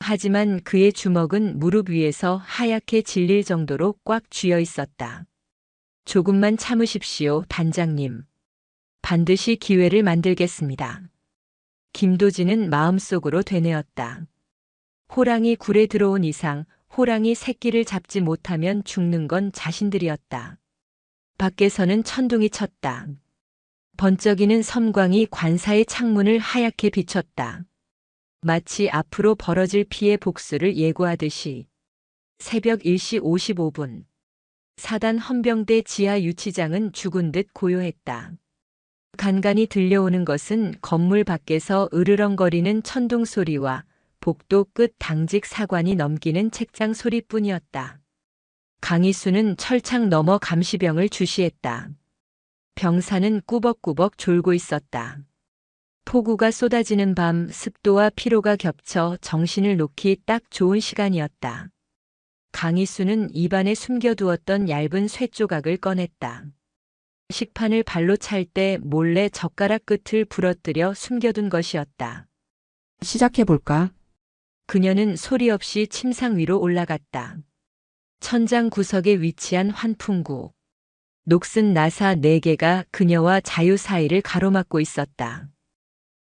하지만 그의 주먹은 무릎 위에서 하얗게 질릴 정도로 꽉 쥐어 있었다. 조금만 참으십시오, 단장님. 반드시 기회를 만들겠습니다. 김도진은 마음속으로 되뇌었다. 호랑이 굴에 들어온 이상 호랑이 새끼를 잡지 못하면 죽는 건 자신들이었다. 밖에서는 천둥이 쳤다. 번쩍이는 섬광이 관사의 창문을 하얗게 비췄다. 마치 앞으로 벌어질 피해 복수를 예고하듯이. 새벽 1시 55분. 사단 헌병대 지하 유치장은 죽은 듯 고요했다. 간간이 들려오는 것은 건물 밖에서 으르렁거리는 천둥 소리와 복도 끝 당직 사관이 넘기는 책장 소리뿐이었다. 강희수는 철창 너머 감시병을 주시했다. 병사는 꾸벅꾸벅 졸고 있었다. 폭우가 쏟아지는 밤 습도와 피로가 겹쳐 정신을 놓기 딱 좋은 시간이었다. 강희수는 입안에 숨겨두었던 얇은 쇠조각을 꺼냈다. 식판을 발로 찰 때 몰래 젓가락 끝을 부러뜨려 숨겨둔 것이었다. 시작해볼까? 그녀는 소리 없이 침상 위로 올라갔다. 천장 구석에 위치한 환풍구. 녹슨 나사 4개가 그녀와 자유 사이를 가로막고 있었다.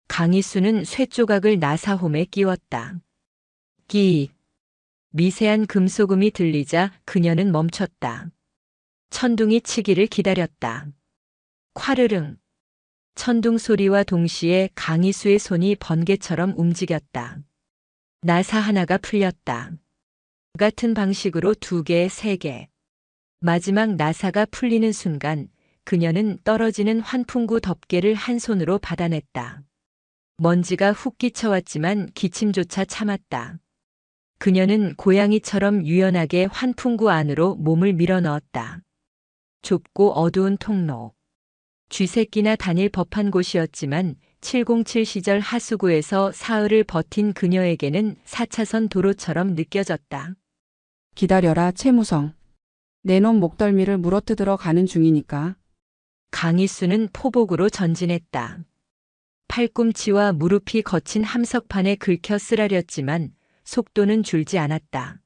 강희수는 쇠조각을 나사홈에 끼웠다. 끼익. 미세한 금소금이 들리자 그녀는 멈췄다. 천둥이 치기를 기다렸다. 콰르릉. 천둥 소리와 동시에 강희수의 손이 번개처럼 움직였다. 나사 하나가 풀렸다. 같은 방식으로 2개, 3개. 마지막 나사가 풀리는 순간 그녀는 떨어지는 환풍구 덮개를 한 손으로 받아냈다. 먼지가 훅 끼쳐왔지만 기침조차 참았다. 그녀는 고양이처럼 유연하게 환풍구 안으로 몸을 밀어넣었다. 좁고 어두운 통로. 쥐새끼나 다닐 법한 곳이었지만 707 시절 하수구에서 사흘을 버틴 그녀에게는 4차선 도로처럼 느껴졌다. 기다려라, 최무성. 내 놈 목덜미를 물어뜯으러 가는 중이니까. 강희수는 포복으로 전진했다. 팔꿈치와 무릎이 거친 함석판에 긁혀 쓰라렸지만 속도는 줄지 않았다.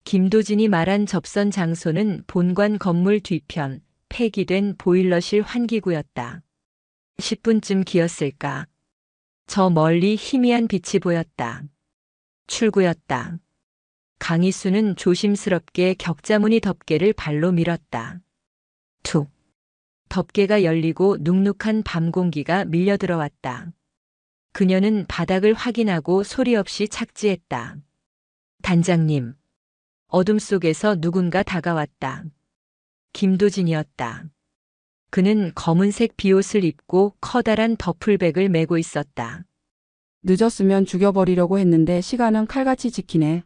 김도진이 말한 접선 장소는 본관 건물 뒤편, 폐기된 보일러실 환기구였다. 10분쯤 기었을까. 저 멀리 희미한 빛이 보였다. 출구였다. 강희수는 조심스럽게 격자무늬 덮개를 발로 밀었다. 툭. 덮개가 열리고 눅눅한 밤 공기가 밀려 들어왔다. 그녀는 바닥을 확인하고 소리 없이 착지했다. 단장님. 어둠 속에서 누군가 다가왔다. 김도진이었다. 그는 검은색 비옷을 입고 커다란 더플백을 메고 있었다. 늦었으면 죽여버리려고 했는데 시간은 칼같이 지키네.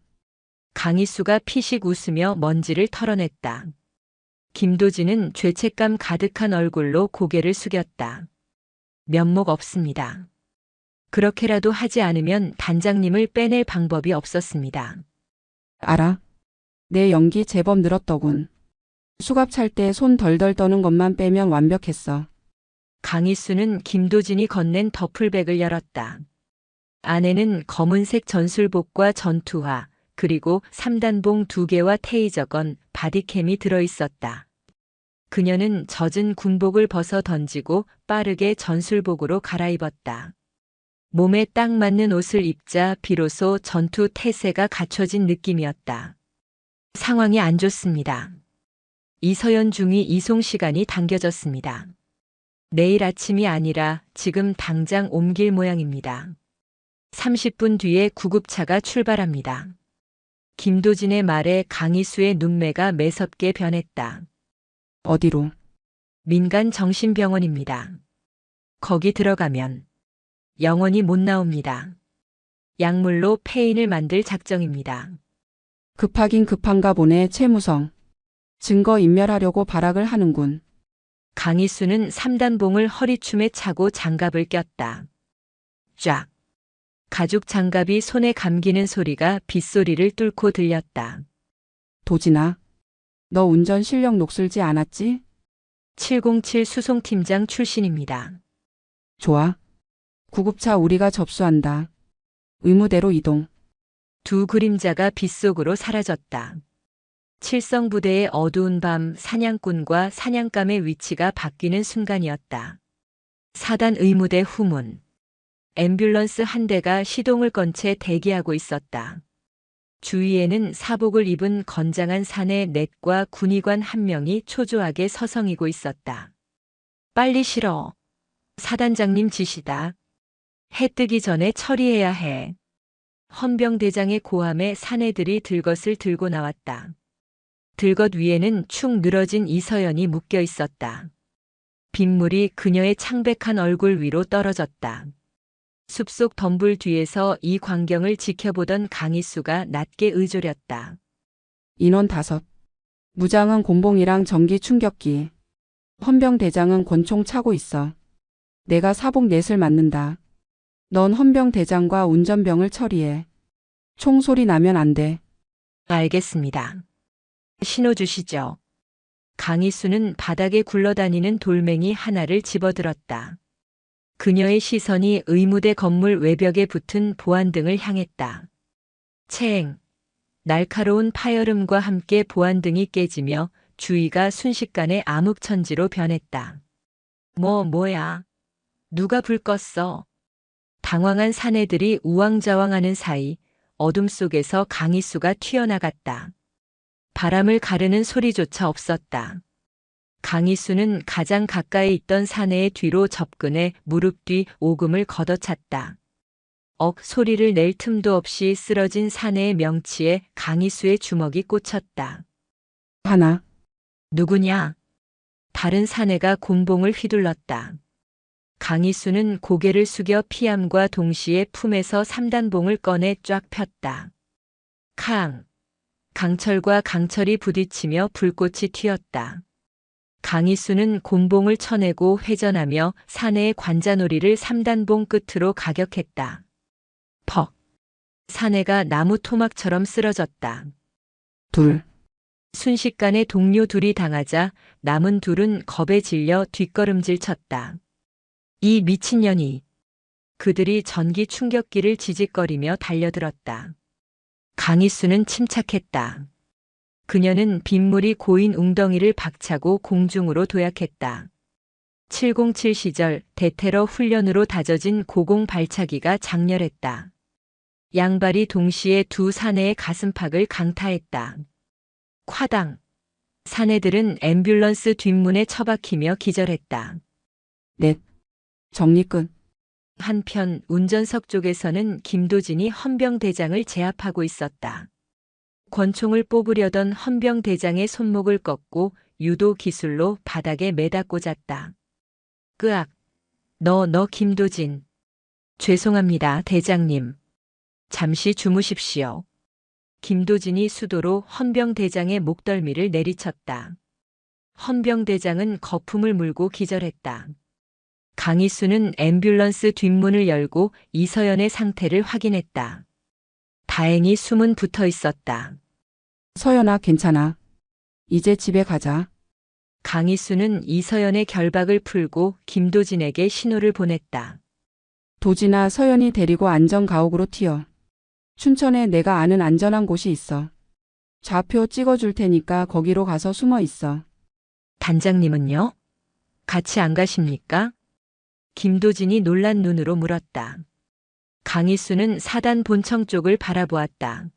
강희수가 피식 웃으며 먼지를 털어냈다. 김도진은 죄책감 가득한 얼굴로 고개를 숙였다. 면목 없습니다. 그렇게라도 하지 않으면 단장님을 빼낼 방법이 없었습니다. 알아. 내 연기 제법 늘었더군. 수갑 찰 때 손 덜덜 떠는 것만 빼면 완벽했어. 강희수는 김도진이 건넨 더플백을 열었다. 안에는 검은색 전술복과 전투화, 그리고 3단봉 2개와 테이저건, 바디캠이 들어있었다. 그녀는 젖은 군복을 벗어 던지고 빠르게 전술복으로 갈아입었다. 몸에 딱 맞는 옷을 입자 비로소 전투 태세가 갖춰진 느낌이었다. 상황이 안 좋습니다. 이서연 중위 이송 시간이 당겨졌습니다. 내일 아침이 아니라 지금 당장 옮길 모양입니다. 30분 뒤에 구급차가 출발합니다. 김도진의 말에 강희수의 눈매가 매섭게 변했다. 어디로? 민간 정신병원입니다. 거기 들어가면 영원히 못 나옵니다. 약물로 폐인을 만들 작정입니다. 급하긴 급한가 보네, 최무성. 증거 인멸하려고 발악을 하는군. 강희수는 3단봉을 허리춤에 차고 장갑을 꼈다. 쫙. 가죽 장갑이 손에 감기는 소리가 빗소리를 뚫고 들렸다. 도진아. 너 운전 실력 녹슬지 않았지? 707 수송팀장 출신입니다. 좋아. 구급차 우리가 접수한다. 의무대로 이동. 두 그림자가 빗속으로 사라졌다. 칠성부대의 어두운 밤 사냥꾼과 사냥감의 위치가 바뀌는 순간이었다. 4단 의무대 후문. 앰뷸런스 한 대가 시동을 건 채 대기하고 있었다. 주위에는 사복을 입은 건장한 사내 넷과 군의관 한 명이 초조하게 서성이고 있었다. 빨리 실어. 사단장님 지시다. 해 뜨기 전에 처리해야 해. 헌병대장의 고함에 사내들이 들것을 들고 나왔다. 들것 위에는 축 늘어진 이서연이 묶여 있었다. 빗물이 그녀의 창백한 얼굴 위로 떨어졌다. 숲속 덤불 뒤에서 이 광경을 지켜보던 강희수가 낮게 의졸였다. 인원 5. 무장은 곤봉이랑 전기 충격기. 헌병대장은 권총 차고 있어. 내가 사복 넷을 맡는다. 넌 헌병대장과 운전병을 처리해. 총소리 나면 안 돼. 알겠습니다. 신호 주시죠. 강희수는 바닥에 굴러다니는 돌멩이 하나를 집어들었다. 그녀의 시선이 의무대 건물 외벽에 붙은 보안등을 향했다. 체행. 날카로운 파열음과 함께 보안등이 깨지며 주위가 순식간에 암흑천지로 변했다. 뭐야? 누가 불 껐어? 당황한 사내들이 우왕좌왕하는 사이 어둠 속에서 강희수가 튀어나갔다. 바람을 가르는 소리조차 없었다. 강희수는 가장 가까이 있던 사내의 뒤로 접근해 무릎 뒤 오금을 걷어찼다. 소리를 낼 틈도 없이 쓰러진 사내의 명치에 강희수의 주먹이 꽂혔다. 하나. 누구냐? 다른 사내가 곤봉을 휘둘렀다. 강희수는 고개를 숙여 피함과 동시에 품에서 3단봉을 꺼내 쫙 폈다. 강철과 강철이 부딪히며 불꽃이 튀었다. 강희수는 곤봉을 쳐내고 회전하며 사내의 관자놀이를 3단봉 끝으로 가격했다. 퍽! 사내가 나무 토막처럼 쓰러졌다. 둘. 순식간에 동료 둘이 당하자 남은 둘은 겁에 질려 뒷걸음질 쳤다. 이 미친년이. 그들이 전기 충격기를 지직거리며 달려들었다. 강희수는 침착했다. 그녀는 빗물이 고인 웅덩이를 박차고 공중으로 도약했다. 707 시절 대테러 훈련으로 다져진 고공 발차기가 장렬했다. 양발이 동시에 두 사내의 가슴팍을 강타했다. 콰당. 사내들은 앰뷸런스 뒷문에 처박히며 기절했다. 넷. 정리 끝. 한편 운전석 쪽에서는 김도진이 헌병대장을 제압하고 있었다. 권총을 뽑으려던 헌병대장의 손목을 꺾고 유도 기술로 바닥에 매다 꽂았다. 끄악. 너 김도진. 죄송합니다, 대장님. 잠시 주무십시오. 김도진이 수도로 헌병대장의 목덜미를 내리쳤다. 헌병대장은 거품을 물고 기절했다. 강희수는 앰뷸런스 뒷문을 열고 이서연의 상태를 확인했다. 다행히 숨은 붙어 있었다. 서연아, 괜찮아. 이제 집에 가자. 강희수는 이서연의 결박을 풀고 김도진에게 신호를 보냈다. 도진아, 서연이 데리고 안전가옥으로 튀어. 춘천에 내가 아는 안전한 곳이 있어. 좌표 찍어줄 테니까 거기로 가서 숨어 있어. 단장님은요? 같이 안 가십니까? 김도진이 놀란 눈으로 물었다. 강희수는 사단 본청 쪽을 바라보았다.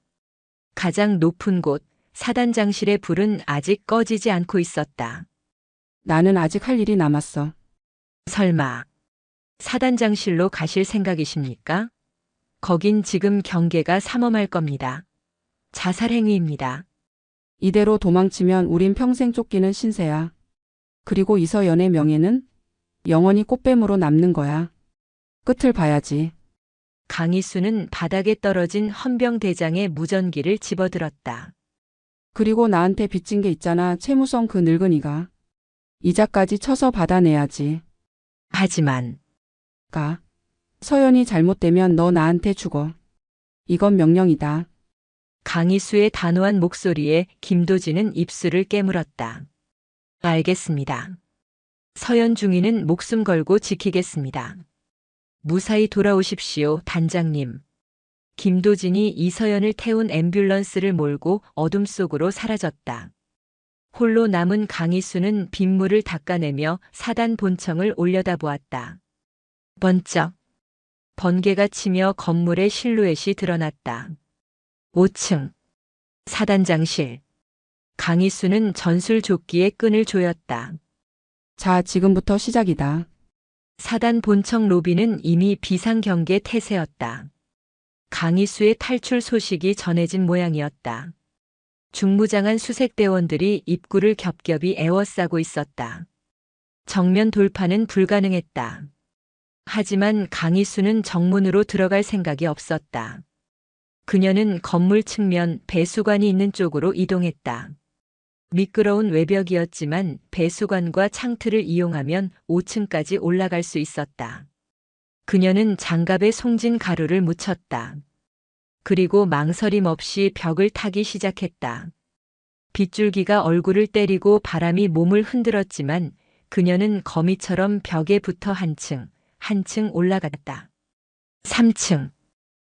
가장 높은 곳, 사단장실의 불은 아직 꺼지지 않고 있었다. 나는 아직 할 일이 남았어. 설마 사단장실로 가실 생각이십니까? 거긴 지금 경계가 삼엄할 겁니다. 자살 행위입니다. 이대로 도망치면 우린 평생 쫓기는 신세야. 그리고 이서연의 명예는 영원히 꽃뱀으로 남는 거야. 끝을 봐야지. 강희수는 바닥에 떨어진 헌병대장의 무전기를 집어들었다. 그리고 나한테 빚진 게 있잖아. 채무성 그 늙은이가. 이자까지 쳐서 받아내야지. 하지만 가. 서연이 잘못되면 너 나한테 죽어. 이건 명령이다. 강희수의 단호한 목소리에 김도진은 입술을 깨물었다. 알겠습니다. 서연 중위는 목숨 걸고 지키겠습니다. 무사히 돌아오십시오, 단장님. 김도진이 이서연을 태운 앰뷸런스를 몰고 어둠 속으로 사라졌다. 홀로 남은 강희수는 빗물을 닦아내며 사단 본청을 올려다보았다. 번쩍. 번개가 치며 건물의 실루엣이 드러났다. 5층. 사단장실. 강희수는 전술조끼에 끈을 조였다. 자, 지금부터 시작이다. 사단 본청 로비는 이미 비상경계 태세였다. 강희수의 탈출 소식이 전해진 모양이었다. 중무장한 수색대원들이 입구를 겹겹이 에워싸고 있었다. 정면 돌파는 불가능했다. 하지만 강희수는 정문으로 들어갈 생각이 없었다. 그녀는 건물 측면 배수관이 있는 쪽으로 이동했다. 미끄러운 외벽이었지만 배수관과 창틀을 이용하면 5층까지 올라갈 수 있었다. 그녀는 장갑에 송진 가루를 묻혔다. 그리고 망설임 없이 벽을 타기 시작했다. 빗줄기가 얼굴을 때리고 바람이 몸을 흔들었지만 그녀는 거미처럼 벽에 붙어 한층 올라갔다. 3층,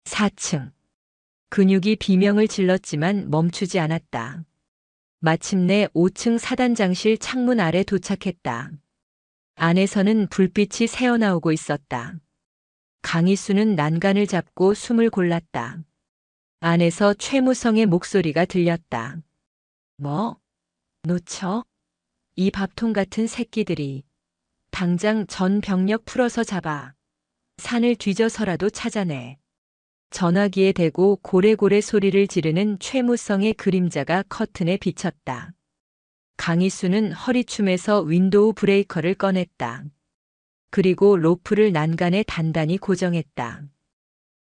4층. 근육이 비명을 질렀지만 멈추지 않았다. 마침내 5층 사단장실 창문 아래 도착했다. 안에서는 불빛이 새어나오고 있었다. 강희수는 난간을 잡고 숨을 골랐다. 안에서 최무성의 목소리가 들렸다. 뭐? 놓쳐? 이 밥통 같은 새끼들이. 당장 전 병력 풀어서 잡아. 산을 뒤져서라도 찾아내. 전화기에 대고 고래고래 소리를 지르는 최무성의 그림자가 커튼에 비쳤다. 강희수는 허리춤에서 윈도우 브레이커를 꺼냈다. 그리고 로프를 난간에 단단히 고정했다.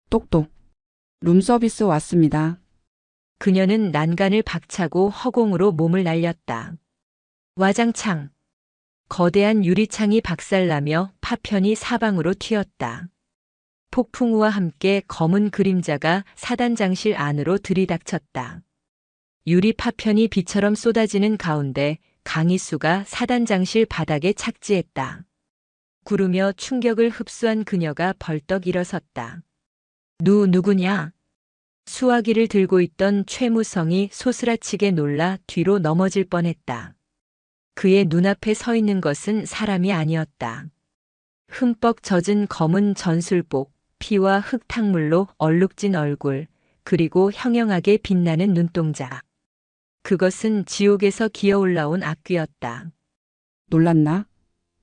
똑똑. 룸서비스 왔습니다. 그녀는 난간을 박차고 허공으로 몸을 날렸다. 와장창. 거대한 유리창이 박살나며 파편이 사방으로 튀었다. 폭풍우와 함께 검은 그림자가 사단장실 안으로 들이닥쳤다. 유리 파편이 비처럼 쏟아지는 가운데 강희수가 사단장실 바닥에 착지했다. 구르며 충격을 흡수한 그녀가 벌떡 일어섰다. 누구냐? 수화기를 들고 있던 최무성이 소스라치게 놀라 뒤로 넘어질 뻔했다. 그의 눈앞에 서 있는 것은 사람이 아니었다. 흠뻑 젖은 검은 전술복, 피와 흙탕물로 얼룩진 얼굴, 그리고 형형하게 빛나는 눈동자. 그것은 지옥에서 기어올라온 악귀였다. 놀랐나?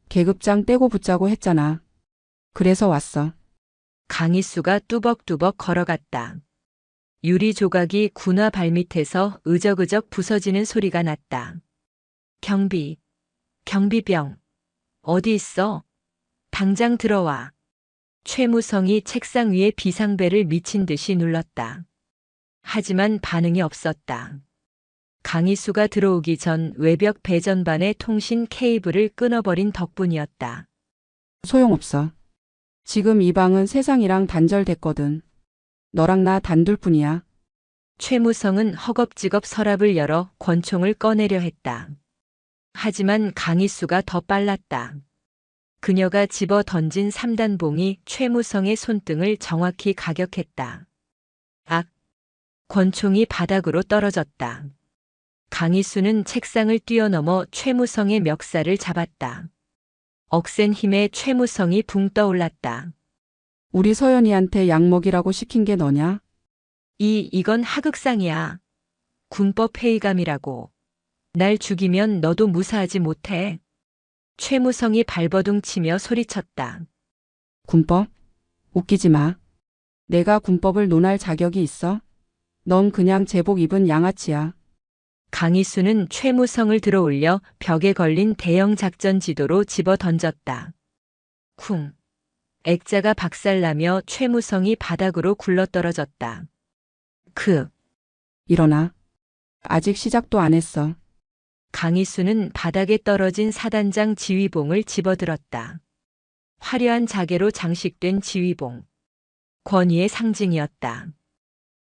계급장 떼고 붙자고 했잖아. 그래서 왔어. 강희수가 뚜벅뚜벅 걸어갔다. 유리 조각이 군화 발밑에서 으적으적 부서지는 소리가 났다. 경비병. 어디 있어? 당장 들어와. 최무성이 책상 위에 비상벨을 미친 듯이 눌렀다. 하지만 반응이 없었다. 강희수가 들어오기 전 외벽 배전반의 통신 케이블을 끊어버린 덕분이었다. 소용없어. 지금 이 방은 세상이랑 단절됐거든. 너랑 나 단둘뿐이야. 최무성은 허겁지겁 서랍을 열어 권총을 꺼내려 했다. 하지만 강희수가 더 빨랐다. 그녀가 집어 던진 3단봉이 최무성의 손등을 정확히 가격했다. 악! 권총이 바닥으로 떨어졌다. 강희수는 책상을 뛰어넘어 최무성의 멱살을 잡았다. 억센 힘에 최무성이 붕 떠올랐다. 우리 서연이한테 약 먹이라고 시킨 게 너냐? 이건 하극상이야. 군법 회의감이라고. 날 죽이면 너도 무사하지 못해. 최무성이 발버둥 치며 소리쳤다. 군법? 웃기지 마. 내가 군법을 논할 자격이 있어? 넌 그냥 제복 입은 양아치야. 강희수는 최무성을 들어올려 벽에 걸린 대형 작전 지도로 집어 던졌다. 쿵. 액자가 박살나며 최무성이 바닥으로 굴러떨어졌다. 일어나. 아직 시작도 안 했어. 강희수는 바닥에 떨어진 사단장 지휘봉을 집어들었다. 화려한 자개로 장식된 지휘봉. 권위의 상징이었다.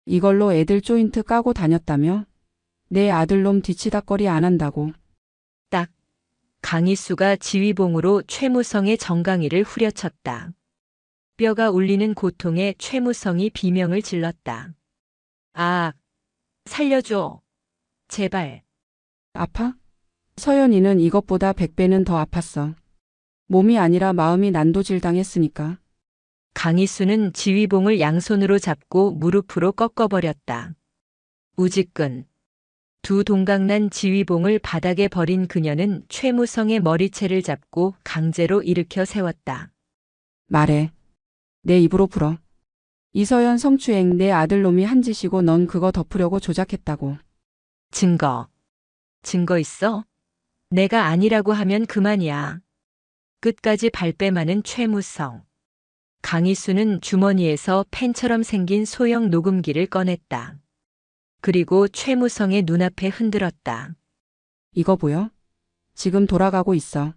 이걸로 애들 조인트 까고 다녔다며? 내 아들놈 뒤치다꺼리 안 한다고. 딱. 강희수가 지휘봉으로 최무성의 정강이를 후려쳤다. 뼈가 울리는 고통에 최무성이 비명을 질렀다. 아, 살려줘. 제발. 아파? 서연이는 이것보다 100배는 더 아팠어. 몸이 아니라 마음이 난도질당했으니까. 강희수는 지휘봉을 양손으로 잡고 무릎으로 꺾어버렸다. 우지끈. 두 동강난 지휘봉을 바닥에 버린 그녀는 최무성의 머리채를 잡고 강제로 일으켜 세웠다. 말해. 내 입으로 불어. 이서연 성추행 내 아들놈이 한 짓이고 넌 그거 덮으려고 조작했다고. 증거 있어? 내가 아니라고 하면 그만이야. 끝까지 발뺌하는 최무성. 강희수는 주머니에서 펜처럼 생긴 소형 녹음기를 꺼냈다. 그리고 최무성의 눈앞에 흔들었다. 이거 보여? 지금 돌아가고 있어.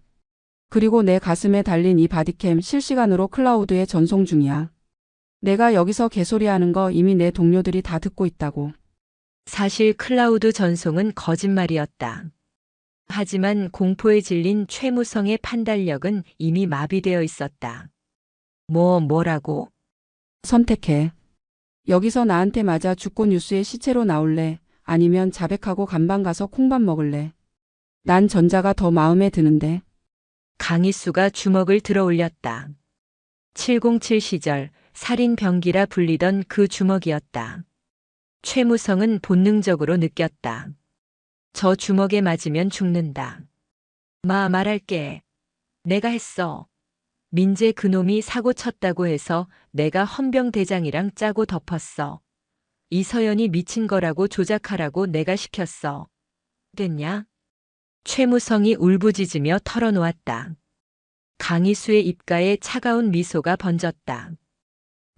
그리고 내 가슴에 달린 이 바디캠 실시간으로 클라우드에 전송 중이야. 내가 여기서 개소리하는 거 이미 내 동료들이 다 듣고 있다고. 사실 클라우드 전송은 거짓말이었다. 하지만 공포에 질린 최무성의 판단력은 이미 마비되어 있었다. 뭐라고? 선택해. 여기서 나한테 맞아 죽고 뉴스에 시체로 나올래? 아니면 자백하고 간방 가서 콩밥 먹을래? 난 전자가 더 마음에 드는데. 강희수가 주먹을 들어 올렸다. 707 시절 살인 병기라 불리던 그 주먹이었다. 최무성은 본능적으로 느꼈다. 저 주먹에 맞으면 죽는다. 말할게. 내가 했어. 민재 그놈이 사고 쳤다고 해서 내가 헌병대장이랑 짜고 덮었어. 이서연이 미친 거라고 조작하라고 내가 시켰어. 됐냐? 최무성이 울부짖으며 털어놓았다. 강희수의 입가에 차가운 미소가 번졌다.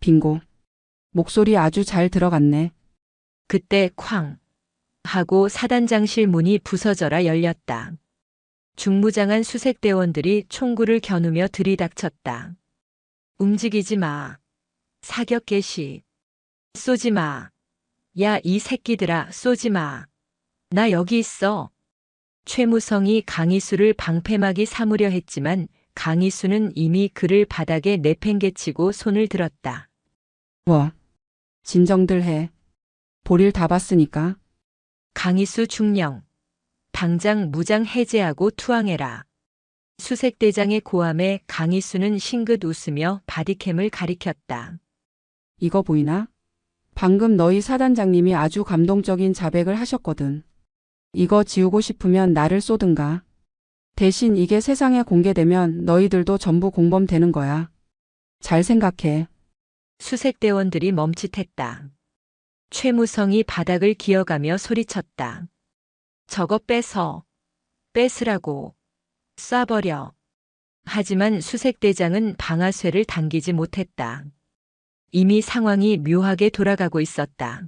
빙고. 목소리 아주 잘 들어갔네. 그때 쾅 하고 사단장실 문이 부서져라 열렸다. 중무장한 수색대원들이 총구를 겨누며 들이닥쳤다. 움직이지 마. 사격 개시. 쏘지 마. 야, 이 새끼들아, 쏘지 마. 나 여기 있어. 최무성이 강희수를 방패막이 삼으려 했지만 강희수는 이미 그를 바닥에 내팽개치고 손을 들었다. 진정들 해. 볼일 다 봤으니까. 강희수 중령. 당장 무장 해제하고 투항해라. 수색대장의 고함에 강희수는 싱긋 웃으며 바디캠을 가리켰다. 이거 보이나? 방금 너희 사단장님이 아주 감동적인 자백을 하셨거든. 이거 지우고 싶으면 나를 쏘든가. 대신 이게 세상에 공개되면 너희들도 전부 공범 되는 거야. 잘 생각해. 수색대원들이 멈칫했다. 최무성이 바닥을 기어가며 소리쳤다. 저거 뺏으라고. 쏴버려. 하지만 수색대장은 방아쇠를 당기지 못했다. 이미 상황이 묘하게 돌아가고 있었다.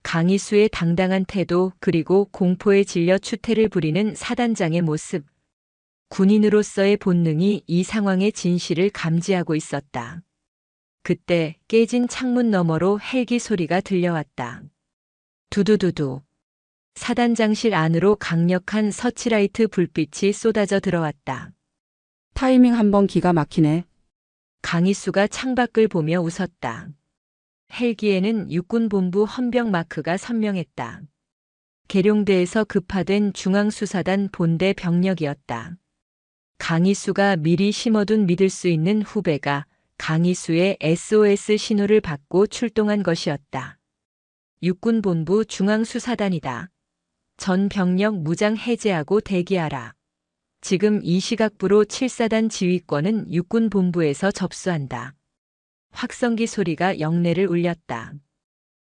강희수의 당당한 태도 그리고 공포에 질려 추태를 부리는 사단장의 모습. 군인으로서의 본능이 이 상황의 진실을 감지하고 있었다. 그때 깨진 창문 너머로 헬기 소리가 들려왔다. 두두두두. 사단장실 안으로 강력한 서치라이트 불빛이 쏟아져 들어왔다. 타이밍 한번 기가 막히네. 강희수가 창밖을 보며 웃었다. 헬기에는 육군본부 헌병 마크가 선명했다. 계룡대에서 급파된 중앙수사단 본대 병력이었다. 강희수가 미리 심어둔 믿을 수 있는 후배가 강희수의 SOS 신호를 받고 출동한 것이었다. 육군본부 중앙수사단이다. 전 병력 무장 해제하고 대기하라. 지금 이 시각부로 7사단 지휘권은 육군본부에서 접수한다. 확성기 소리가 영내를 울렸다.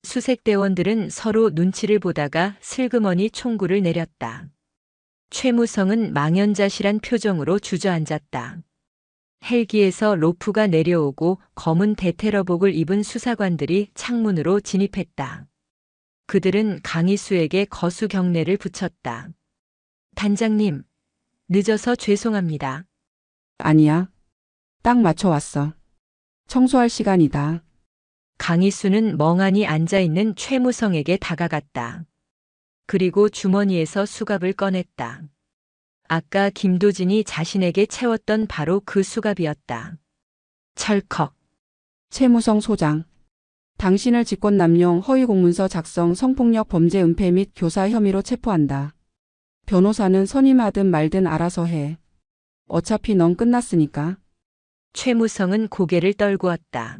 수색대원들은 서로 눈치를 보다가 슬그머니 총구를 내렸다. 최무성은 망연자실한 표정으로 주저앉았다. 헬기에서 로프가 내려오고 검은 대테러복을 입은 수사관들이 창문으로 진입했다. 그들은 강희수에게 거수 경례를 붙였다. 단장님, 늦어서 죄송합니다. 아니야. 딱 맞춰 왔어. 청소할 시간이다. 강희수는 멍하니 앉아있는 최무성에게 다가갔다. 그리고 주머니에서 수갑을 꺼냈다. 아까 김도진이 자신에게 채웠던 바로 그 수갑이었다. 철컥. 최무성 소장. 당신을 직권남용 허위공문서 작성 성폭력 범죄 은폐 및 교사 혐의로 체포한다. 변호사는 선임하든 말든 알아서 해. 어차피 넌 끝났으니까. 최무성은 고개를 떨구었다.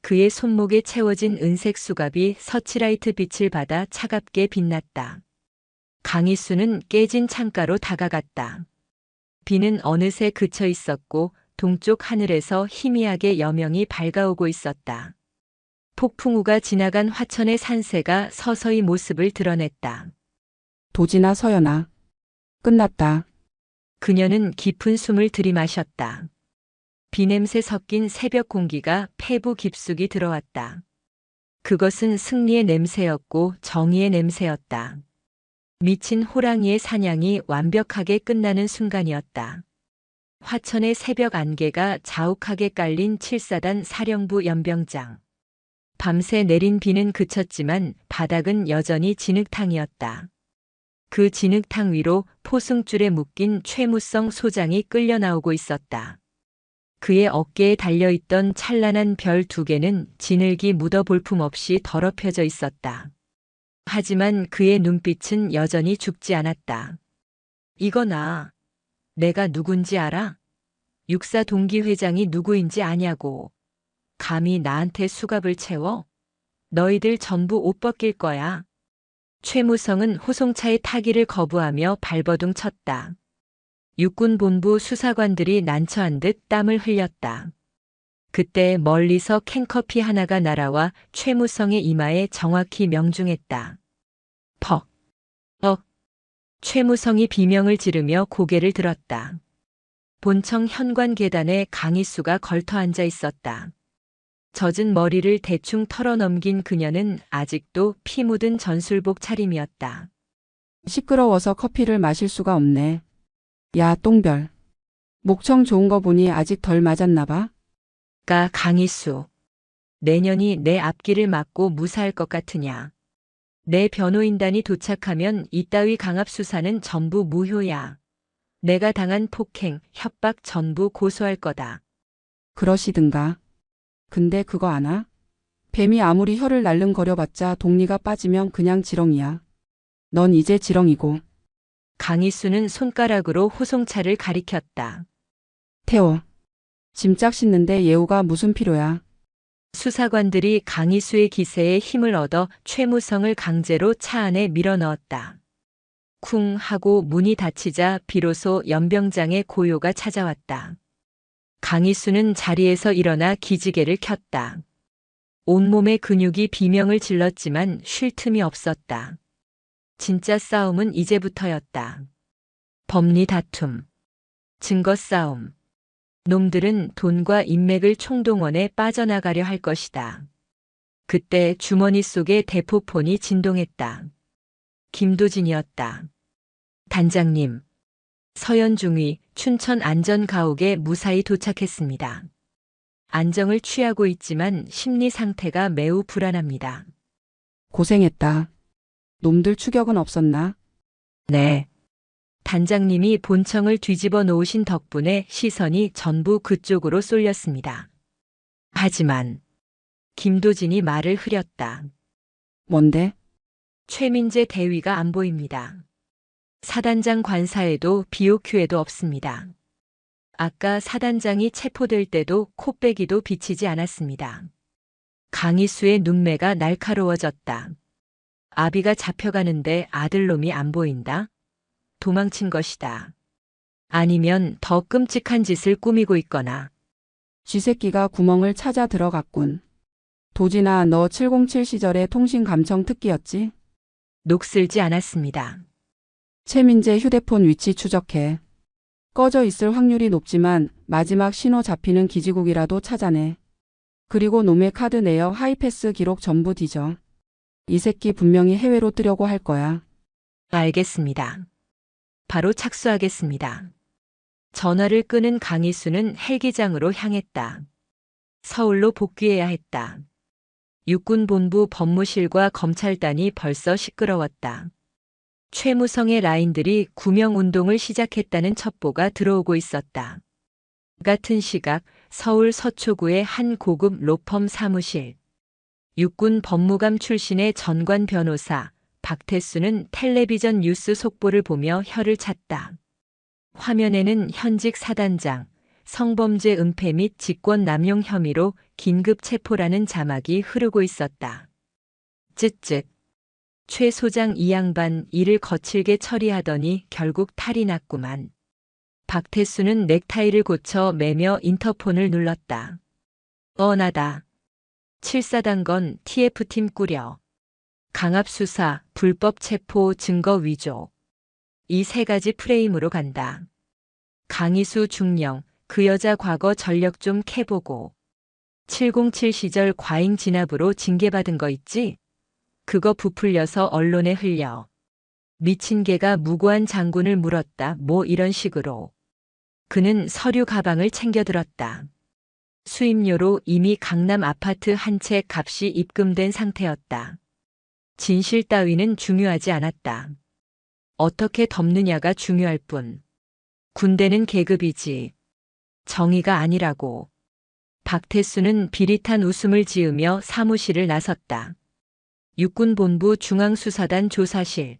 그의 손목에 채워진 은색 수갑이 서치라이트 빛을 받아 차갑게 빛났다. 강희수는 깨진 창가로 다가갔다. 비는 어느새 그쳐 있었고 동쪽 하늘에서 희미하게 여명이 밝아오고 있었다. 폭풍우가 지나간 화천의 산세가 서서히 모습을 드러냈다. 도진아 서연아. 끝났다. 그녀는 깊은 숨을 들이마셨다. 비냄새 섞인 새벽 공기가 폐부 깊숙이 들어왔다. 그것은 승리의 냄새였고 정의의 냄새였다. 미친 호랑이의 사냥이 완벽하게 끝나는 순간이었다. 화천의 새벽 안개가 자욱하게 깔린 7사단 사령부 연병장. 밤새 내린 비는 그쳤지만 바닥은 여전히 진흙탕이었다. 그 진흙탕 위로 포승줄에 묶인 최무성 소장이 끌려 나오고 있었다. 그의 어깨에 달려있던 찬란한 별 2개는 진흙이 묻어 볼품없이 더럽혀져 있었다. 하지만 그의 눈빛은 여전히 죽지 않았다. 이거나, 내가 누군지 알아? 육사 동기회장이 누구인지 아냐고. 감히 나한테 수갑을 채워? 너희들 전부 옷 벗길 거야. 최무성은 호송차에 타기를 거부하며 발버둥 쳤다. 육군본부 수사관들이 난처한 듯 땀을 흘렸다. 그때 멀리서 캔커피 하나가 날아와 최무성의 이마에 정확히 명중했다. 퍽! 최무성이 비명을 지르며 고개를 들었다. 본청 현관 계단에 강희수가 걸터 앉아 있었다. 젖은 머리를 대충 털어넘긴 그녀는 아직도 피 묻은 전술복 차림이었다. 시끄러워서 커피를 마실 수가 없네. 야, 똥별. 목청 좋은 거 보니 아직 덜 맞았나 봐. 가 강희수. 내년이 내 앞길을 막고 무사할 것 같으냐. 내 변호인단이 도착하면 이따위 강압수사는 전부 무효야. 내가 당한 폭행, 협박 전부 고소할 거다. 그러시든가. 근데 그거 아나? 뱀이 아무리 혀를 날름거려봤자 독리가 빠지면 그냥 지렁이야. 넌 이제 지렁이고. 강희수는 손가락으로 호송차를 가리켰다. 태워. 짐짝 씻는데 예우가 무슨 필요야. 수사관들이 강희수의 기세에 힘을 얻어 최무성을 강제로 차 안에 밀어넣었다. 쿵 하고 문이 닫히자 비로소 연병장의 고요가 찾아왔다. 강희수는 자리에서 일어나 기지개를 켰다. 온몸의 근육이 비명을 질렀지만 쉴 틈이 없었다. 진짜 싸움은 이제부터였다. 법리 다툼, 증거 싸움. 놈들은 돈과 인맥을 총동원해 빠져나가려 할 것이다. 그때 주머니 속에 대포폰이 진동했다. 김도진이었다. 단장님, 서현중위 춘천 안전가옥에 무사히 도착했습니다. 안정을 취하고 있지만 심리 상태가 매우 불안합니다. 고생했다. 놈들 추격은 없었나? 네. 단장님이 본청을 뒤집어 놓으신 덕분에 시선이 전부 그쪽으로 쏠렸습니다. 하지만 김도진이 말을 흐렸다. 뭔데? 최민재 대위가 안 보입니다. 사단장 관사에도 BOQ에도 없습니다. 아까 사단장이 체포될 때도 코빼기도 비치지 않았습니다. 강희수의 눈매가 날카로워졌다. 아비가 잡혀가는데 아들놈이 안 보인다? 도망친 것이다. 아니면 더 끔찍한 짓을 꾸미고 있거나. 쥐새끼가 구멍을 찾아 들어갔군. 도진아, 너 707 시절에 통신감청 특기였지? 녹슬지 않았습니다. 최민재 휴대폰 위치 추적해. 꺼져 있을 확률이 높지만 마지막 신호 잡히는 기지국이라도 찾아내. 그리고 놈의 카드 내역 하이패스 기록 전부 뒤져. 이 새끼 분명히 해외로 뜨려고 할 거야. 알겠습니다. 바로 착수하겠습니다. 전화를 끄는 강희수는 헬기장으로 향했다. 서울로 복귀해야 했다. 육군본부 법무실과 검찰단이 벌써 시끄러웠다. 최무성의 라인들이 구명운동을 시작했다는 첩보가 들어오고 있었다. 같은 시각 서울 서초구의 한 고급 로펌 사무실. 육군 법무감 출신의 전관 변호사 박태수는 텔레비전 뉴스 속보를 보며 혀를 찼다. 화면에는 현직 사단장, 성범죄 은폐 및 직권 남용 혐의로 긴급 체포라는 자막이 흐르고 있었다. 쯧쯧. 최 소장 이 양반 일을 거칠게 처리하더니 결국 탈이 났구만. 박태수는 넥타이를 고쳐 매며 인터폰을 눌렀다. 나다. 7사단건 TF팀 꾸려. 강압수사, 불법 체포, 증거 위조. 이 3가지 프레임으로 간다. 강희수 중령, 그 여자 과거 전력 좀 캐보고. 707 시절 과잉 진압으로 징계받은 거 있지? 그거 부풀려서 언론에 흘려. 미친 개가 무고한 장군을 물었다. 뭐 이런 식으로. 그는 서류 가방을 챙겨 들었다. 수임료로 이미 강남 아파트 한 채 값이 입금된 상태였다. 진실 따위는 중요하지 않았다. 어떻게 덮느냐가 중요할 뿐. 군대는 계급이지 정의가 아니라고. 박태수는 비릿한 웃음을 지으며 사무실을 나섰다. 육군본부 중앙수사단 조사실.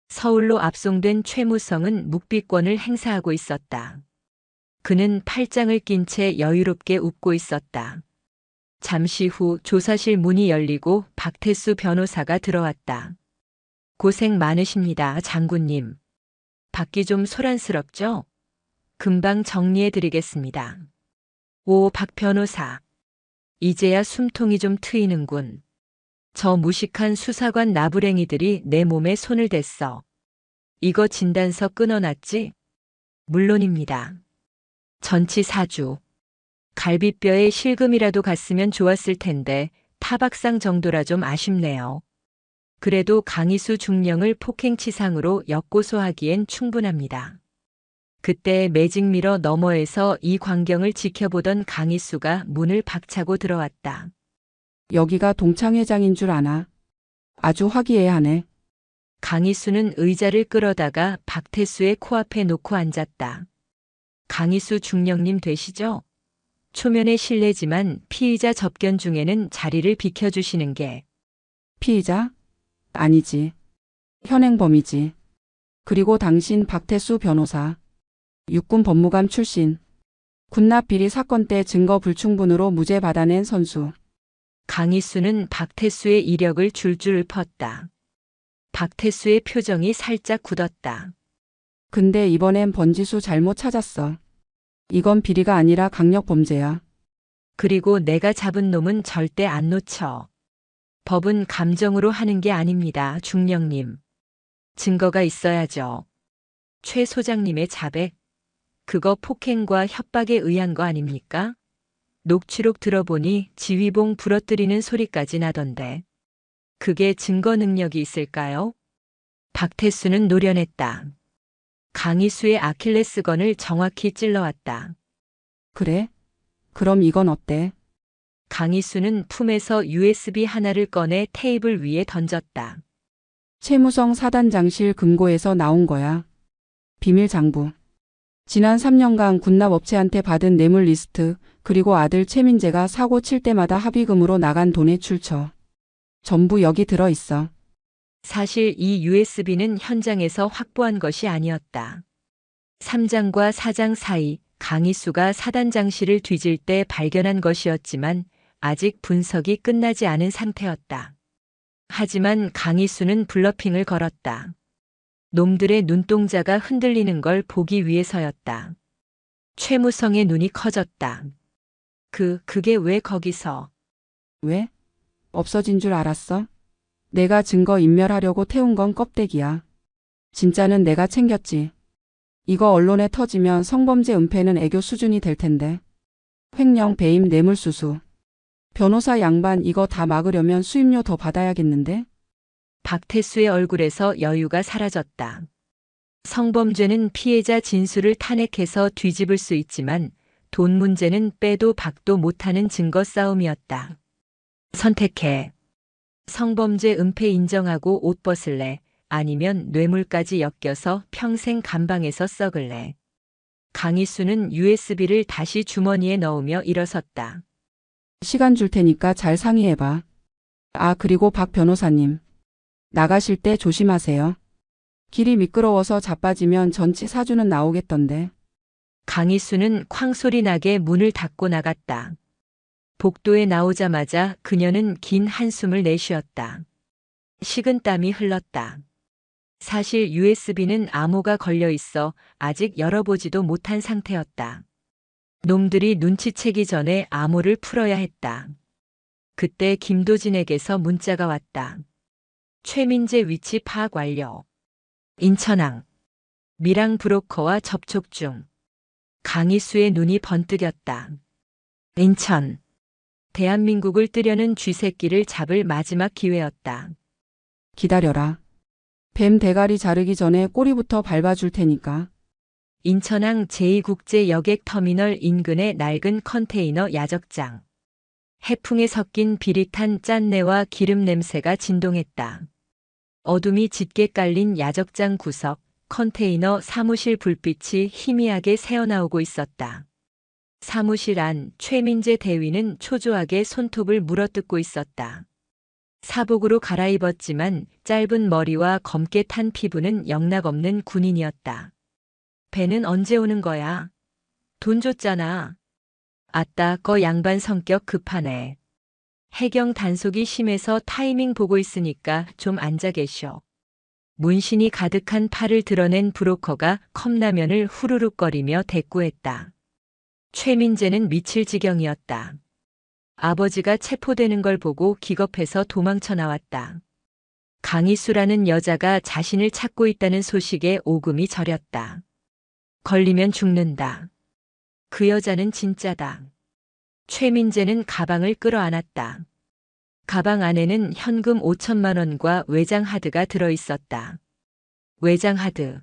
서울로 압송된 최무성은 묵비권을 행사하고 있었다. 그는 팔짱을 낀 채 여유롭게 웃고 있었다. 잠시 후 조사실 문이 열리고 박태수 변호사가 들어왔다. 고생 많으십니다, 장군님. 받기 좀 소란스럽죠? 금방 정리해 드리겠습니다. 오, 박 변호사. 이제야 숨통이 좀 트이는군. 저 무식한 수사관 나부랭이들이 내 몸에 손을 댔어. 이거 진단서 끊어놨지? 물론입니다. 전치사주. 갈비뼈에 실금이라도 갔으면 좋았을 텐데 타박상 정도라 좀 아쉽네요. 그래도 강희수 중령을 폭행치상으로 역고소하기엔 충분합니다. 그때 매직미러 너머에서 이 광경을 지켜보던 강희수가 문을 박차고 들어왔다. 여기가 동창회장인 줄 아나? 아주 화기애애하네. 강희수는 의자를 끌어다가 박태수의 코앞에 놓고 앉았다. 강희수 중령님 되시죠? 초면에 실례지만 피의자 접견 중에는 자리를 비켜주시는 게. 피의자? 아니지. 현행범이지. 그리고 당신 박태수 변호사. 육군 법무관 출신. 군납 비리 사건 때 증거 불충분으로 무죄 받아낸 선수. 강희수는 박태수의 이력을 줄줄 펐다. 박태수의 표정이 살짝 굳었다. 근데 이번엔 번지수 잘못 찾았어. 이건 비리가 아니라 강력범죄야. 그리고 내가 잡은 놈은 절대 안 놓쳐. 법은 감정으로 하는 게 아닙니다, 중령님. 증거가 있어야죠. 최 소장님의 자백. 그거 폭행과 협박에 의한 거 아닙니까? 녹취록 들어보니 지휘봉 부러뜨리는 소리까지 나던데. 그게 증거 능력이 있을까요? 박태수는 노련했다. 강희수의 아킬레스건을 정확히 찔러왔다. 그래? 그럼 이건 어때? 강희수는 품에서 USB 하나를 꺼내 테이블 위에 던졌다. 최무성 사단장실 금고에서 나온 거야. 비밀 장부. 지난 3년간 군납업체한테 받은 뇌물 리스트, 그리고 아들 최민재가 사고 칠 때마다 합의금으로 나간 돈의 출처. 전부 여기 들어있어. 사실 이 USB는 현장에서 확보한 것이 아니었다. 3장과 4장 사이 강희수가 사단장실을 뒤질 때 발견한 것이었지만 아직 분석이 끝나지 않은 상태였다. 하지만 강희수는 블러핑을 걸었다. 놈들의 눈동자가 흔들리는 걸 보기 위해서였다. 최무성의 눈이 커졌다. 그게 왜 거기서? 왜? 없어진 줄 알았어? 내가 증거 인멸하려고 태운 건 껍데기야. 진짜는 내가 챙겼지. 이거 언론에 터지면 성범죄 은폐는 애교 수준이 될 텐데. 횡령, 배임, 뇌물수수. 변호사 양반 이거 다 막으려면 수임료 더 받아야겠는데? 박태수의 얼굴에서 여유가 사라졌다. 성범죄는 피해자 진술을 탄핵해서 뒤집을 수 있지만 돈 문제는 빼도 박도 못하는 증거 싸움이었다. 선택해. 성범죄 은폐 인정하고 옷 벗을래? 아니면 뇌물까지 엮여서 평생 감방에서 썩을래? 강희수는 USB를 다시 주머니에 넣으며 일어섰다. 시간 줄 테니까 잘 상의해봐. 아, 그리고 박 변호사님. 나가실 때 조심하세요. 길이 미끄러워서 자빠지면 전치 사주는 나오겠던데. 강희수는 쾅소리 나게 문을 닫고 나갔다. 복도에 나오자마자 그녀는 긴 한숨을 내쉬었다. 식은땀이 흘렀다. 사실 USB는 암호가 걸려 있어 아직 열어보지도 못한 상태였다. 놈들이 눈치채기 전에 암호를 풀어야 했다. 그때 김도진에게서 문자가 왔다. 최민재 위치 파악 완료. 인천항. 미랑 브로커와 접촉 중. 강희수의 눈이 번뜩였다. 인천. 대한민국을 뜨려는 쥐새끼를 잡을 마지막 기회였다. 기다려라. 뱀 대가리 자르기 전에 꼬리부터 밟아줄 테니까. 인천항 제2국제여객터미널 인근의 낡은 컨테이너 야적장. 해풍에 섞인 비릿한 짠내와 기름 냄새가 진동했다. 어둠이 짙게 깔린 야적장 구석, 컨테이너 사무실 불빛이 희미하게 새어나오고 있었다. 사무실 안 최민재 대위는 초조하게 손톱을 물어뜯고 있었다. 사복으로 갈아입었지만 짧은 머리와 검게 탄 피부는 영락없는 군인이었다. 배는 언제 오는 거야? 돈 줬잖아. 아따, 거 양반 성격 급하네. 해경 단속이 심해서 타이밍 보고 있으니까 좀 앉아 계셔. 문신이 가득한 팔을 드러낸 브로커가 컵라면을 후루룩거리며 대꾸했다. 최민재는 미칠 지경이었다. 아버지가 체포되는 걸 보고 기겁해서 도망쳐 나왔다. 강희수라는 여자가 자신을 찾고 있다는 소식에 오금이 저렸다. 걸리면 죽는다. 그 여자는 진짜다. 최민재는 가방을 끌어안았다. 가방 안에는 현금 5천만 원과 외장 하드가 들어있었다. 외장 하드.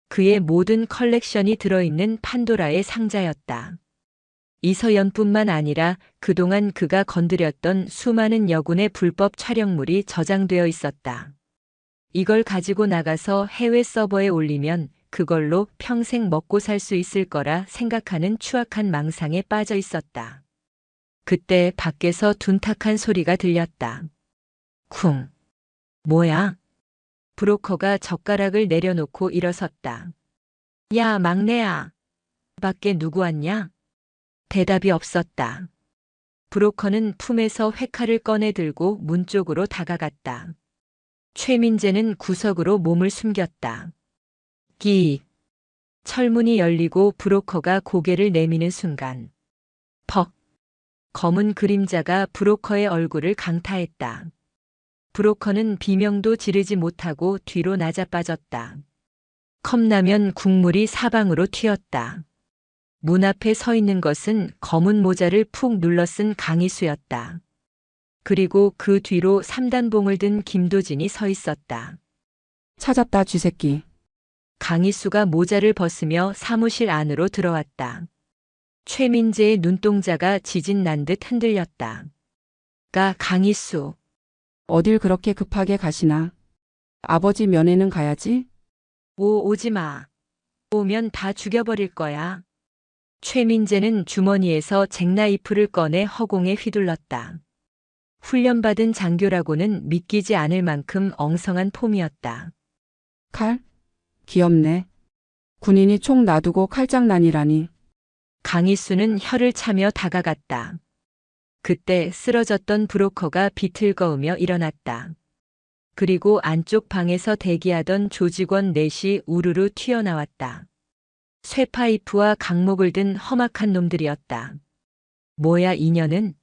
그의 모든 컬렉션이 들어있는 판도라의 상자였다. 이서연뿐만 아니라 그동안 그가 건드렸던 수많은 여군의 불법 촬영물이 저장되어 있었다. 이걸 가지고 나가서 해외 서버에 올리면 그걸로 평생 먹고 살 수 있을 거라 생각하는 추악한 망상에 빠져 있었다. 그때 밖에서 둔탁한 소리가 들렸다. 쿵. 뭐야? 브로커가 젓가락을 내려놓고 일어섰다. 야, 막내야. 밖에 누구 왔냐? 대답이 없었다. 브로커는 품에서 회칼을 꺼내 들고 문 쪽으로 다가갔다. 최민재는 구석으로 몸을 숨겼다. 끼익. 철문이 열리고 브로커가 고개를 내미는 순간. 퍽. 검은 그림자가 브로커의 얼굴을 강타했다. 브로커는 비명도 지르지 못하고 뒤로 낮아빠졌다. 컵라면 국물이 사방으로 튀었다. 문 앞에 서 있는 것은 검은 모자를 푹 눌러 쓴 강희수였다. 그리고 그 뒤로 3단봉을 든 김도진이 서 있었다. 찾았다, 쥐새끼. 강희수가 모자를 벗으며 사무실 안으로 들어왔다. 최민재의 눈동자가 지진 난 듯 흔들렸다. 강희수. 어딜 그렇게 급하게 가시나? 아버지 면회는 가야지? 오지 마. 오면 다 죽여버릴 거야. 최민재는 주머니에서 잭나이프를 꺼내 허공에 휘둘렀다. 훈련받은 장교라고는 믿기지 않을 만큼 엉성한 폼이었다. 칼? 귀엽네. 군인이 총 놔두고 칼장난이라니. 강희수는 혀를 차며 다가갔다. 그때 쓰러졌던 브로커가 비틀거으며 일어났다. 그리고 안쪽 방에서 대기하던 조직원 넷이 우르르 튀어나왔다. 쇠파이프와 강목을 든 험악한 놈들이었다. 뭐야 이년은?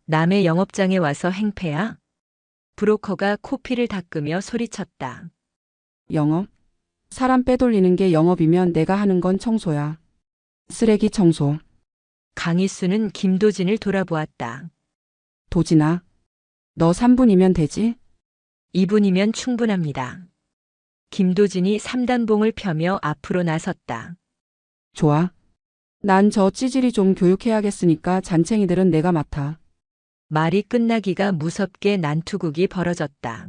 남의 영업장에 와서 행패야? 브로커가 코피를 닦으며 소리쳤다. 영업? 사람 빼돌리는 게 영업이면 내가 하는 건 청소야. 쓰레기 청소. 강희수는 김도진을 돌아보았다. 도진아. 너 3분이면 되지? 2분이면 충분합니다. 김도진이 3단봉을 펴며 앞으로 나섰다. 좋아. 난 저 찌질이 좀 교육해야겠으니까 잔챙이들은 내가 맡아. 말이 끝나기가 무섭게 난투극이 벌어졌다.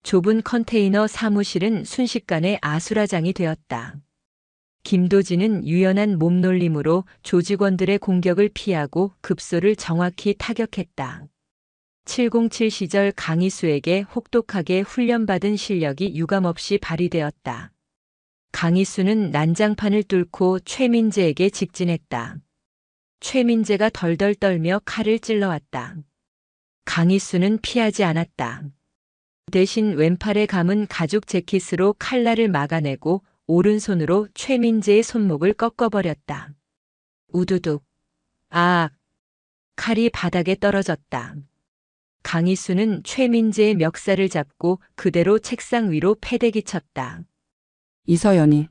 좁은 컨테이너 사무실은 순식간에 아수라장이 되었다. 김도진은 유연한 몸놀림으로 조직원들의 공격을 피하고 급소를 정확히 타격했다. 707 시절 강희수에게 혹독하게 훈련받은 실력이 유감없이 발휘되었다. 강희수는 난장판을 뚫고 최민재에게 직진했다. 최민재가 덜덜 떨며 칼을 찔러왔다. 강희수는 피하지 않았다. 대신 왼팔에 감은 가죽 재킷으로 칼날을 막아내고 오른손으로 최민재의 손목을 꺾어버렸다. 우두둑. 아! 칼이 바닥에 떨어졌다. 강희수는 최민재의 멱살을 잡고 그대로 책상 위로 패대기 쳤다. 이서연이.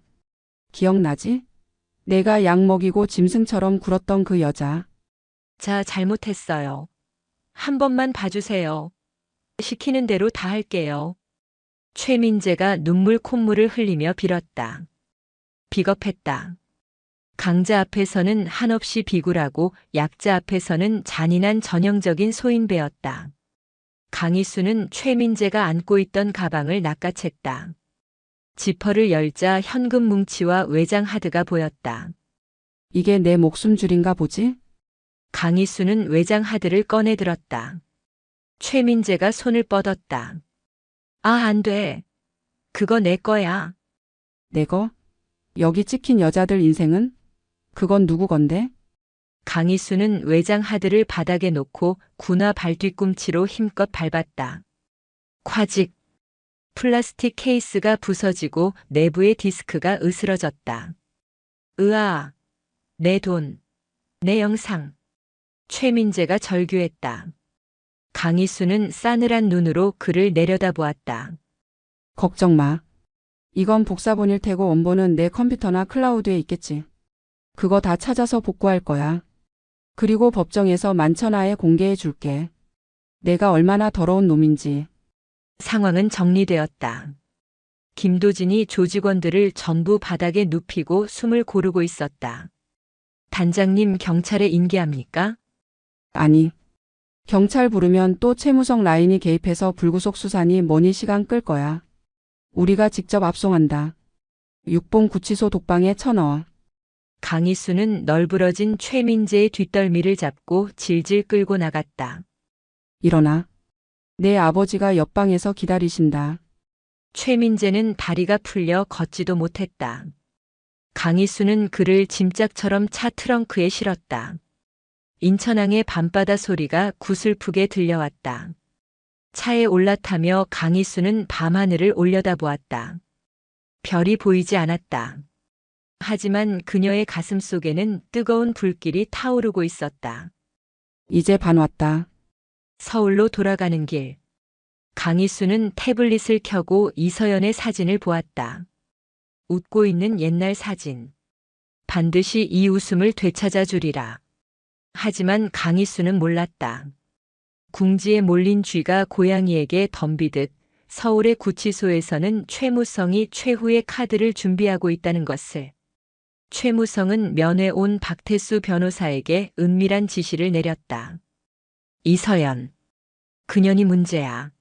기억나지? 내가 약 먹이고 짐승처럼 굴었던 그 여자. 자, 잘못했어요. 한 번만 봐주세요. 시키는 대로 다 할게요. 최민재가 눈물 콧물을 흘리며 빌었다. 비겁했다. 강자 앞에서는 한없이 비굴하고 약자 앞에서는 잔인한 전형적인 소인배였다. 강희수는 최민재가 안고 있던 가방을 낚아챘다. 지퍼를 열자 현금 뭉치와 외장 하드가 보였다. 이게 내 목숨줄인가 보지? 강희수는 외장 하드를 꺼내 들었다. 최민재가 손을 뻗었다. 아, 안 돼. 그거 내 거야. 내 거? 여기 찍힌 여자들 인생은? 그건 누구 건데? 강희수는 외장 하드를 바닥에 놓고 군화 발뒤꿈치로 힘껏 밟았다. 콰직. 플라스틱 케이스가 부서지고 내부의 디스크가 으스러졌다. 으아. 내 돈. 내 영상. 최민재가 절규했다. 강희수는 싸늘한 눈으로 그를 내려다보았다. 걱정 마. 이건 복사본일 테고 원본은 내 컴퓨터나 클라우드에 있겠지. 그거 다 찾아서 복구할 거야. 그리고 법정에서 만천하에 공개해 줄게. 내가 얼마나 더러운 놈인지. 상황은 정리되었다. 김도진이 조직원들을 전부 바닥에 눕히고 숨을 고르고 있었다. 단장님, 경찰에 인계합니까? 아니. 경찰 부르면 또 최무성 라인이 개입해서 불구속 수사니 뭐니 시간 끌 거야. 우리가 직접 압송한다. 육봉 구치소 독방에 쳐넣어. 강희수는 널브러진 최민재의 뒷덜미를 잡고 질질 끌고 나갔다. 일어나. 내 아버지가 옆방에서 기다리신다. 최민재는 다리가 풀려 걷지도 못했다. 강희수는 그를 짐짝처럼 차 트렁크에 실었다. 인천항의 밤바다 소리가 구슬프게 들려왔다. 차에 올라타며 강희수는 밤하늘을 올려다보았다. 별이 보이지 않았다. 하지만 그녀의 가슴 속에는 뜨거운 불길이 타오르고 있었다. 이제 반 왔다. 서울로 돌아가는 길. 강희수는 태블릿을 켜고 이서연의 사진을 보았다. 웃고 있는 옛날 사진. 반드시 이 웃음을 되찾아 주리라. 하지만 강희수는 몰랐다. 궁지에 몰린 쥐가 고양이에게 덤비듯 서울의 구치소에서는 최무성이 최후의 카드를 준비하고 있다는 것을. 최무성은 면회 온 박태수 변호사에게 은밀한 지시를 내렸다. 이서연. 그년이 문제야.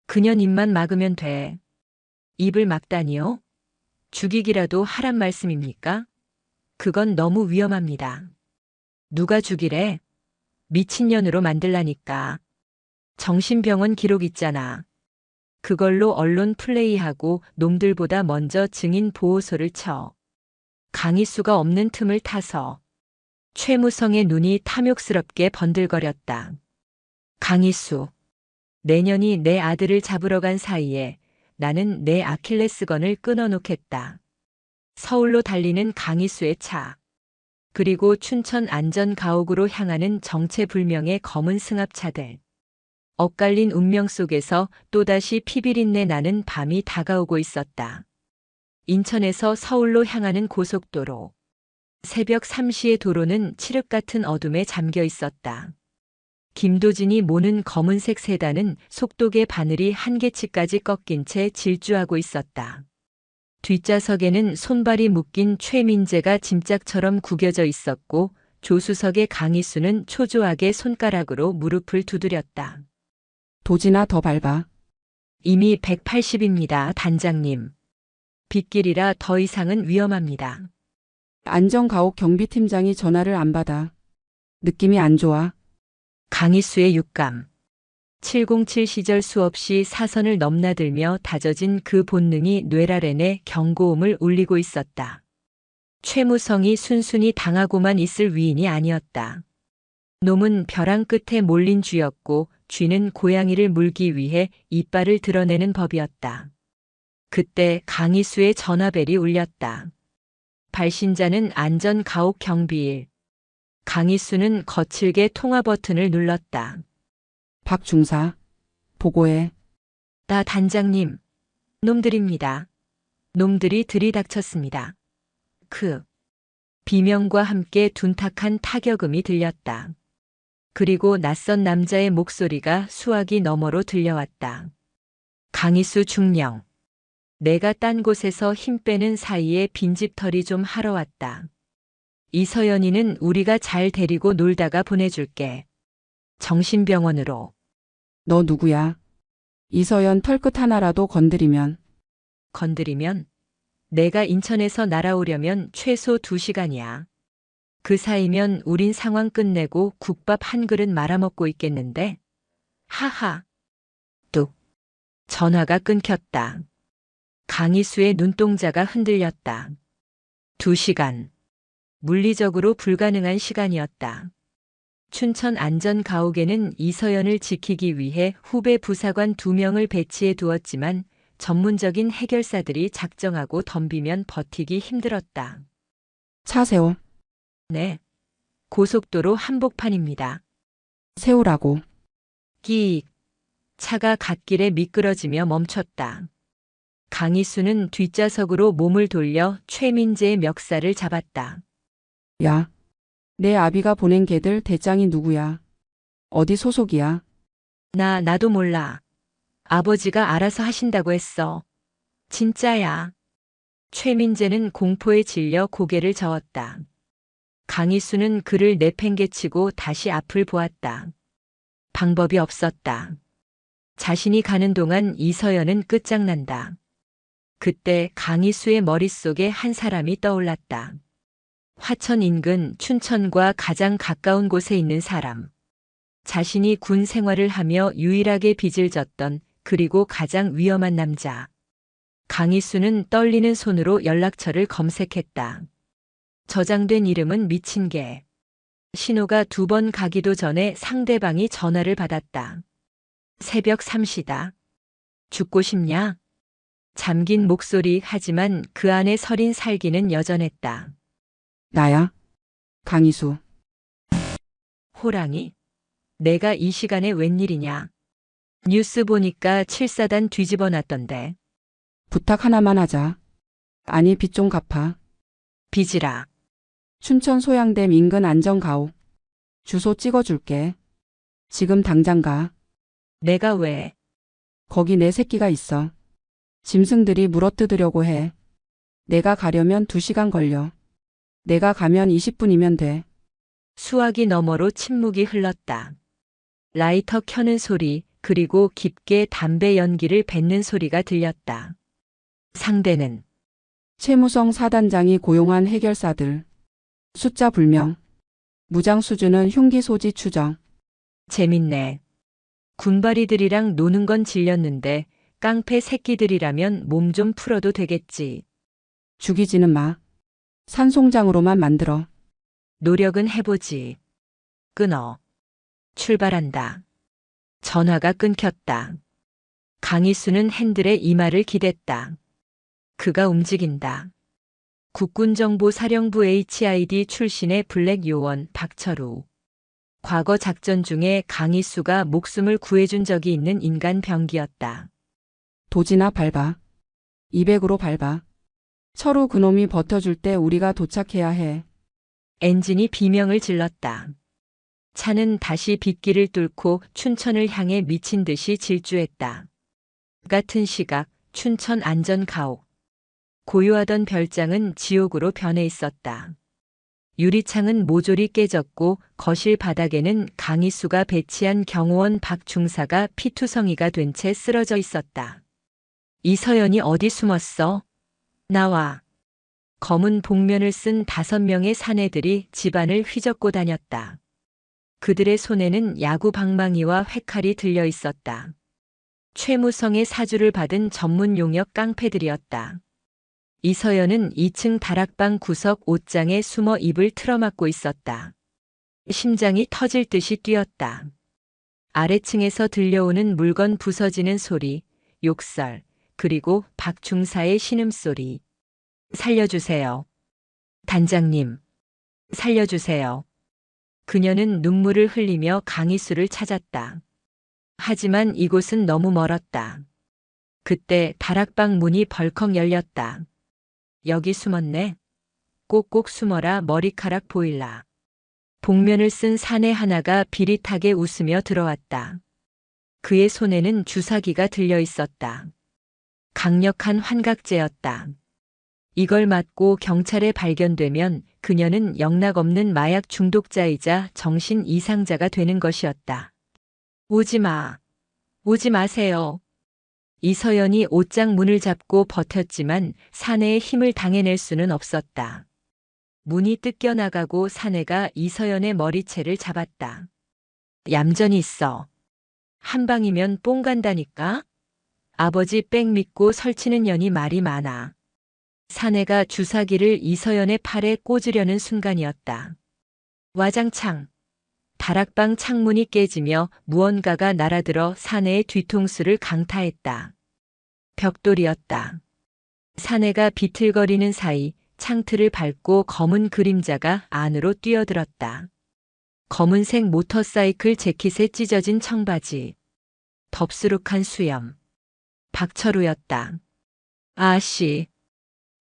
그년 입만 막으면 돼. 입을 막다니요? 죽이기라도 하란 말씀입니까? 그건 너무 위험합니다. 누가 죽이래? 미친년으로 만들라니까. 정신병원 기록 있잖아. 그걸로 언론 플레이하고 놈들보다 먼저 증인 보호소를 쳐. 강희수가 없는 틈을 타서. 최무성의 눈이 탐욕스럽게 번들거렸다. 강희수. 내년이 내 아들을 잡으러 간 사이에 나는 내 아킬레스건을 끊어놓겠다. 서울로 달리는 강희수의 차. 그리고 춘천 안전가옥으로 향하는 정체불명의 검은 승합차들. 엇갈린 운명 속에서 또다시 피비린내 나는 밤이 다가오고 있었다. 인천에서 서울로 향하는 고속도로. 새벽 3시의 도로는 칠흑 같은 어둠에 잠겨 있었다. 김도진이 모는 검은색 세단은 속도계 바늘이 한계치까지 꺾인 채 질주하고 있었다. 뒷좌석에는 손발이 묶인 최민재가 짐짝처럼 구겨져 있었고 조수석의 강희수는 초조하게 손가락으로 무릎을 두드렸다. 도진아 더 밟아. 이미 180입니다, 단장님. 빗길이라 더 이상은 위험합니다. 안전가옥 경비팀장이 전화를 안 받아. 느낌이 안 좋아. 강희수의 육감. 707 시절 수없이 사선을 넘나들며 다져진 그 본능이 뇌랄에 경고음을 울리고 있었다. 최무성이 순순히 당하고만 있을 위인이 아니었다. 놈은 벼랑 끝에 몰린 쥐였고 쥐는 고양이를 물기 위해 이빨을 드러내는 법이었다. 그때 강희수의 전화벨이 울렸다. 발신자는 안전가옥 경비일. 강희수는 거칠게 통화 버튼을 눌렀다. 박 중사. 보고해. 나 단장님. 놈들입니다. 놈들이 들이닥쳤습니다. 비명과 함께 둔탁한 타격음이 들렸다. 그리고 낯선 남자의 목소리가 수화기 너머로 들려왔다. 강희수 중령. 내가 딴 곳에서 힘 빼는 사이에 빈집털이 좀 하러 왔다. 이서연이는 우리가 잘 데리고 놀다가 보내줄게. 정신병원으로. 너 누구야? 이서연 털끝 하나라도 건드리면 건드리면 내가 인천에서 날아오려면 최소 2시간이야. 그 사이면 우린 상황 끝내고 국밥 한 그릇 말아먹고 있겠는데? 하하. 뚝. 전화가 끊겼다. 강희수의 눈동자가 흔들렸다. 2시간. 물리적으로 불가능한 시간이었다. 춘천 안전가옥에는 이서연을 지키기 위해 후배 부사관 2명을 배치해 두었지만 전문적인 해결사들이 작정하고 덤비면 버티기 힘들었다. 차 세워. 네. 고속도로 한복판입니다. 세우라고. 끼익. 차가 갓길에 미끄러지며 멈췄다. 강희수는 뒷좌석으로 몸을 돌려 최민재의 멱살을 잡았다. 야. 내 아비가 보낸 걔들 대장이 누구야? 어디 소속이야? 나도 몰라. 아버지가 알아서 하신다고 했어. 진짜야. 최민재는 공포에 질려 고개를 저었다. 강희수는 그를 내팽개치고 다시 앞을 보았다. 방법이 없었다. 자신이 가는 동안 이서연은 끝장난다. 그때 강희수의 머릿속에 한 사람이 떠올랐다. 화천 인근 춘천과 가장 가까운 곳에 있는 사람. 자신이 군 생활을 하며 유일하게 빚을 졌던 그리고 가장 위험한 남자. 강희수는 떨리는 손으로 연락처를 검색했다. 저장된 이름은 미친 개. 신호가 2번 가기도 전에 상대방이 전화를 받았다. 새벽 3시다. 죽고 싶냐? 잠긴 목소리 하지만 그 안에 서린 살기는 여전했다. 나야. 강희수. 호랑이? 내가 이 시간에 웬일이냐? 뉴스 보니까 7사단 뒤집어 놨던데. 부탁 하나만 하자. 아니 빚 좀 갚아. 빚이라. 춘천 소양댐 인근 안전가옥. 주소 찍어줄게. 지금 당장 가. 내가 왜? 거기 내 새끼가 있어. 짐승들이 물어뜯으려고 해. 내가 가려면 2시간 걸려. 내가 가면 20분이면 돼. 수화기 너머로 침묵이 흘렀다. 라이터 켜는 소리, 그리고 깊게 담배 연기를 뱉는 소리가 들렸다. 상대는 최무성 사단장이 고용한 해결사들. 숫자 불명. 무장 수준은 흉기 소지 추정. 재밌네. 군바리들이랑 노는 건 질렸는데 깡패 새끼들이라면 몸 좀 풀어도 되겠지. 죽이지는 마. 산송장으로만 만들어. 노력은 해보지. 끊어. 출발한다. 전화가 끊겼다. 강희수는 핸들에 이마를 기댔다. 그가 움직인다. 국군정보사령부 HID 출신의 블랙 요원 박철우. 과거 작전 중에 강희수가 목숨을 구해준 적이 있는 인간 병기였다. 도지나 밟아. 200으로 밟아. 철우 그놈이 버텨줄 때 우리가 도착해야 해. 엔진이 비명을 질렀다. 차는 다시 빗길을 뚫고 춘천을 향해 미친 듯이 질주했다. 같은 시각 춘천 안전가옥. 고요하던 별장은 지옥으로 변해 있었다. 유리창은 모조리 깨졌고 거실 바닥에는 강희수가 배치한 경호원 박 중사가 피투성이가 된 채 쓰러져 있었다. 이서연이 어디 숨었어? 나와. 검은 복면을 쓴 5명의 사내들이 집안을 휘젓고 다녔다. 그들의 손에는 야구 방망이와 회칼이 들려 있었다. 최무성의 사주를 받은 전문 용역 깡패들이었다. 이서연은 2층 다락방 구석 옷장에 숨어 입을 틀어막고 있었다. 심장이 터질 듯이 뛰었다. 아래층에서 들려오는 물건 부서지는 소리, 욕설, 그리고 박 중사의 신음소리. 살려주세요. 단장님. 살려주세요. 그녀는 눈물을 흘리며 강희수를 찾았다. 하지만 이곳은 너무 멀었다. 그때 다락방 문이 벌컥 열렸다. 여기 숨었네. 꼭꼭 숨어라 머리카락 보일라. 복면을 쓴 사내 하나가 비릿하게 웃으며 들어왔다. 그의 손에는 주사기가 들려 있었다. 강력한 환각제였다. 이걸 맞고 경찰에 발견되면 그녀는 영락없는 마약 중독자이자 정신 이상자가 되는 것이었다. 오지 마. 오지 마세요. 이서연이 옷장 문을 잡고 버텼지만 사내의 힘을 당해낼 수는 없었다. 문이 뜯겨나가고 사내가 이서연의 머리채를 잡았다. 얌전히 있어. 한 방이면 뽕 간다니까? 아버지 백 믿고 설치는 년이 말이 많아. 사내가 주사기를 이서연의 팔에 꽂으려는 순간이었다. 와장창. 다락방 창문이 깨지며 무언가가 날아들어 사내의 뒤통수를 강타했다. 벽돌이었다. 사내가 비틀거리는 사이 창틀을 밟고 검은 그림자가 안으로 뛰어들었다. 검은색 모터사이클 재킷에 찢어진 청바지. 덥수룩한 수염. 박철우였다. 아씨.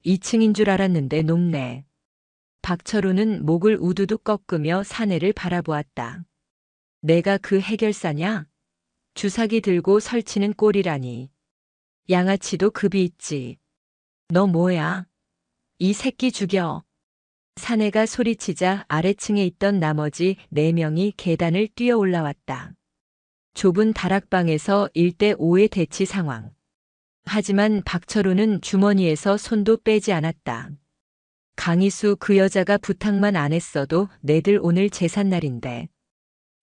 2층인 줄 알았는데 높네. 박철우는 목을 우두둑 꺾으며 사내를 바라보았다. 내가 그 해결사냐? 주사기 들고 설치는 꼴이라니. 양아치도 급이 있지. 너 뭐야? 이 새끼 죽여. 사내가 소리치자 아래층에 있던 나머지 4명이 계단을 뛰어 올라왔다. 좁은 다락방에서 1대5의 대치 상황. 하지만 박철우는 주머니에서 손도 빼지 않았다. 강희수 그 여자가 부탁만 안 했어도 내들 오늘 제삿날인데.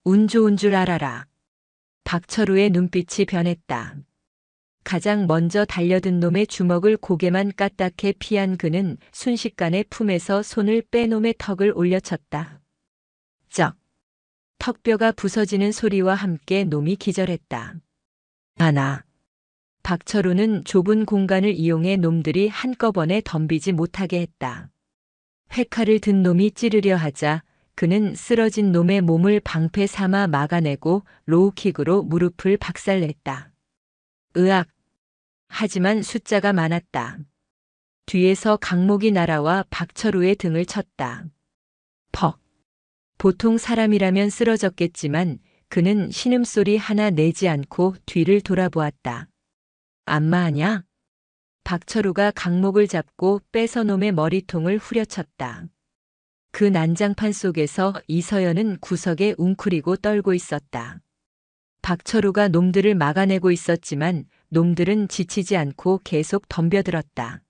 운 좋은 줄 알아라. 박철우의 눈빛이 변했다. 가장 먼저 달려든 놈의 주먹을 고개만 까딱해 피한 그는 순식간에 품에서 손을 빼 놈의 턱을 올려쳤다. 쩍. 턱뼈가 부서지는 소리와 함께 놈이 기절했다. 하나. 박철우는 좁은 공간을 이용해 놈들이 한꺼번에 덤비지 못하게 했다. 회칼을 든 놈이 찌르려 하자 그는 쓰러진 놈의 몸을 방패 삼아 막아내고 로우킥으로 무릎을 박살냈다. 으악. 하지만 숫자가 많았다. 뒤에서 강목이 날아와 박철우의 등을 쳤다. 퍽. 보통 사람이라면 쓰러졌겠지만 그는 신음소리 하나 내지 않고 뒤를 돌아보았다. 안마하냐? 박철우가 강목을 잡고 뺏어 놈의 머리통을 후려쳤다. 그 난장판 속에서 이서연은 구석에 웅크리고 떨고 있었다. 박철우가 놈들을 막아내고 있었지만 놈들은 지치지 않고 계속 덤벼들었다.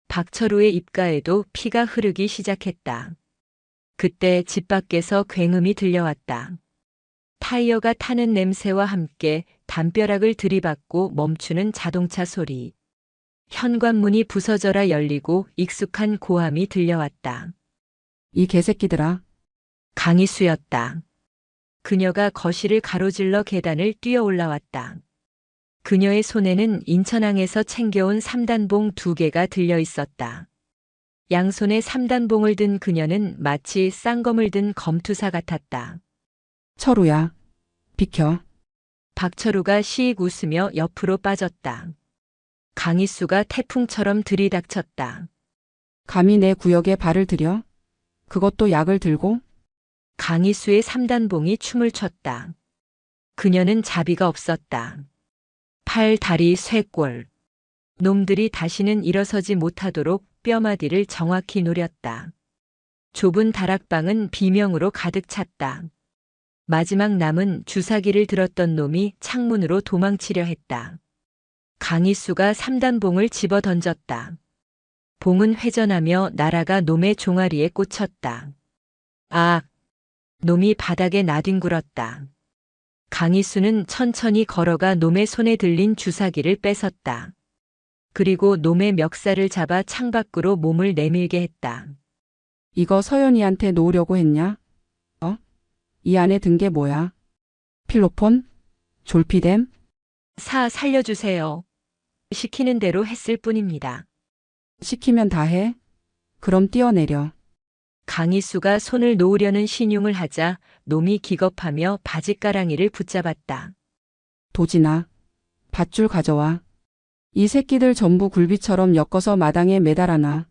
박철우의 입가에도 피가 흐르기 시작했다. 그때 집 밖에서 굉음이 들려왔다. 타이어가 타는 냄새와 함께 담벼락을 들이받고 멈추는 자동차 소리. 현관문이 부서져라 열리고 익숙한 고함이 들려왔다. 이 개새끼들아. 강희수였다. 그녀가 거실을 가로질러 계단을 뛰어 올라왔다. 그녀의 손에는 인천항에서 챙겨온 3단봉 2개가 들려 있었다. 양손에 3단봉을 든 그녀는 마치 쌍검을 든 검투사 같았다. 철우야. 비켜. 박철우가 시익 웃으며 옆으로 빠졌다. 강희수가 태풍처럼 들이닥쳤다. 감히 내 구역에 발을 들여? 그것도 약을 들고? 강희수의 3단봉이 춤을 췄다. 그녀는 자비가 없었다. 팔, 다리, 쇄골. 놈들이 다시는 일어서지 못하도록 뼈마디를 정확히 노렸다. 좁은 다락방은 비명으로 가득 찼다. 마지막 남은 주사기를 들었던 놈이 창문으로 도망치려 했다. 강희수가 3단봉을 집어 던졌다. 봉은 회전하며 날아가 놈의 종아리에 꽂혔다. 아! 놈이 바닥에 나뒹굴었다. 강희수는 천천히 걸어가 놈의 손에 들린 주사기를 뺏었다. 그리고 놈의 멱살을 잡아 창밖으로 몸을 내밀게 했다. 이거 서연이한테 놓으려고 했냐? 이 안에 든 게 뭐야? 필로폰? 졸피뎀? 살려주세요. 시키는 대로 했을 뿐입니다. 시키면 다 해? 그럼 뛰어내려. 강희수가 손을 놓으려는 신용을 하자 놈이 기겁하며 바짓가랑이를 붙잡았다. 도진아. 밧줄 가져와. 이 새끼들 전부 굴비처럼 엮어서 마당에 매달아놔.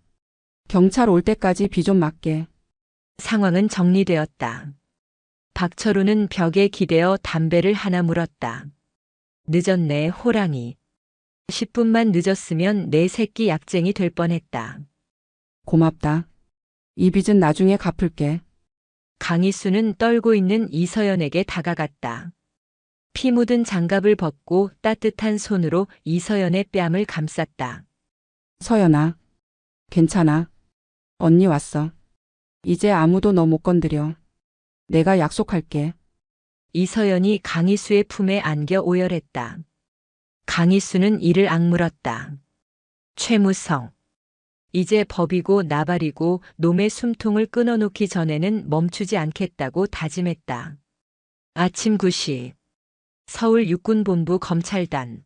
경찰 올 때까지 비 좀 맞게. 상황은 정리되었다. 박철우는 벽에 기대어 담배를 하나 물었다. 늦었네, 호랑이. 10분만 늦었으면 내 새끼 약쟁이 될 뻔했다. 고맙다. 이 빚은 나중에 갚을게. 강희수는 떨고 있는 이서연에게 다가갔다. 피 묻은 장갑을 벗고 따뜻한 손으로 이서연의 뺨을 감쌌다. 서연아. 괜찮아. 언니 왔어. 이제 아무도 너 못 건드려. 내가 약속할게. 이서연이 강희수의 품에 안겨 오열했다. 강희수는 이를 악물었다. 최무성. 이제 법이고 나발이고 놈의 숨통을 끊어놓기 전에는 멈추지 않겠다고 다짐했다. 아침 9시. 서울 육군본부 검찰단.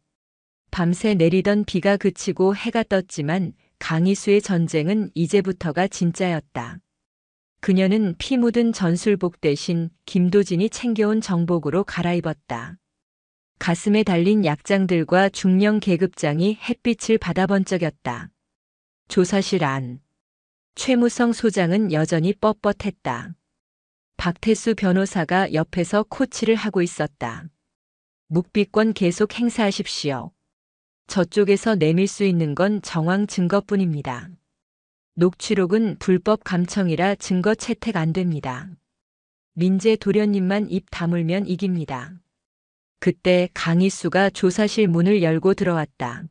밤새 내리던 비가 그치고 해가 떴지만 강희수의 전쟁은 이제부터가 진짜였다. 그녀는 피 묻은 전술복 대신 김도진이 챙겨온 정복으로 갈아입었다. 가슴에 달린 약장들과 중령 계급장이 햇빛을 받아 번쩍였다. 조사실 안. 최무성 소장은 여전히 뻣뻣했다. 박태수 변호사가 옆에서 코치를 하고 있었다. 묵비권 계속 행사하십시오. 저쪽에서 내밀 수 있는 건 정황 증거뿐입니다. 녹취록은 불법 감청이라 증거 채택 안 됩니다. 민재 도련님만 입 다물면 이깁니다. 그때 강희수가 조사실 문을 열고 들어왔다.